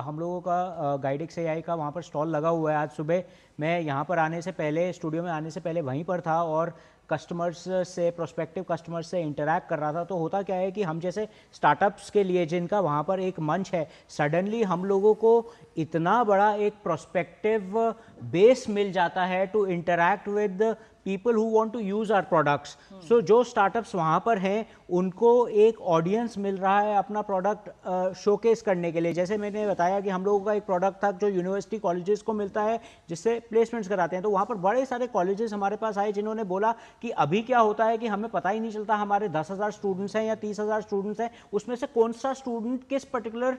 हम लोगों का गाइडेक्स एआई का वहाँ पर स्टॉल लगा हुआ है। आज सुबह मैं यहाँ पर आने से पहले, स्टूडियो में आने से पहले वहीं पर था और कस्टमर्स से, प्रोस्पेक्टिव कस्टमर्स से इंटरैक्ट कर रहा था। तो होता क्या है कि हम जैसे स्टार्टअप्स के लिए जिनका वहाँ पर एक मंच है, सडनली हम लोगों को इतना बड़ा एक प्रोस्पेक्टिव बेस मिल जाता है to interact with people who want to use our products. So जो स्टार्टअप्स वहाँ पर हैं उनको एक ऑडियंस मिल रहा है अपना प्रोडक्ट शोकेस करने के लिए। जैसे मैंने बताया कि हम लोगों का एक प्रोडक्ट था जो यूनिवर्सिटी कॉलेजेस को मिलता है, जिससे प्लेसमेंट्स कराते हैं। तो वहाँ पर बड़े सारे कॉलेजेस हमारे पास आए जिन्होंने बोला कि अभी क्या होता है कि हमें पता ही नहीं चलता हमारे 10,000 स्टूडेंट्स हैं या 30,000 स्टूडेंट्स हैं, उसमें से कौन सा स्टूडेंट किस पर्टिकुलर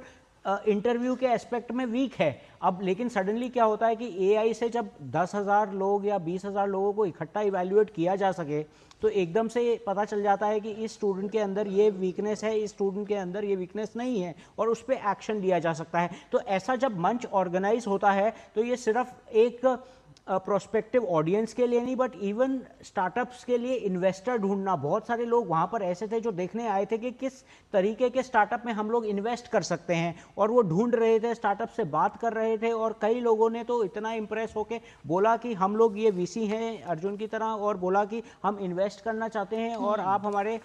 इंटरव्यू के एस्पेक्ट में वीक है। अब लेकिन सडनली क्या होता है कि एआई से जब 10,000 लोग या 20,000 लोगों को इकट्ठा इवैल्यूएट किया जा सके, तो एकदम से पता चल जाता है कि इस स्टूडेंट के अंदर ये वीकनेस है, इस स्टूडेंट के अंदर ये वीकनेस नहीं है, और उस पर एक्शन लिया जा सकता है। तो ऐसा जब मंच ऑर्गेनाइज होता है तो ये सिर्फ एक प्रोस्पेक्टिव ऑडियंस के लिए नहीं, बट इवन स्टार्टअप्स के लिए इन्वेस्टर ढूंढना। बहुत सारे लोग वहाँ पर ऐसे थे जो देखने आए थे कि किस तरीके के स्टार्टअप में हम लोग इन्वेस्ट कर सकते हैं, और वो ढूंढ रहे थे, स्टार्टअप से बात कर रहे थे। और कई लोगों ने तो इतना इम्प्रेस होके बोला कि हम लोग ये वीसी हैं अर्जुन की तरह, और बोला कि हम इन्वेस्ट करना चाहते हैं और आप हमारे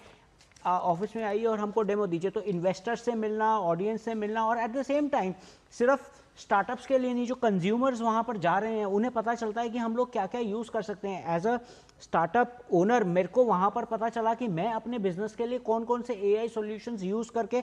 ऑफिस में आइए और हमको डेमो दीजिए। तो इन्वेस्टर्स से मिलना, ऑडियंस से मिलना, और एट द सेम टाइम सिर्फ स्टार्टअप्स के लिए नहीं, जो कंज्यूमर्स वहाँ पर जा रहे हैं उन्हें पता चलता है कि हम लोग क्या क्या यूज़ कर सकते हैं। एज अ स्टार्टअप ओनर मेरे को वहाँ पर पता चला कि मैं अपने बिजनेस के लिए कौन कौन से एआई सॉल्यूशंस यूज़ करके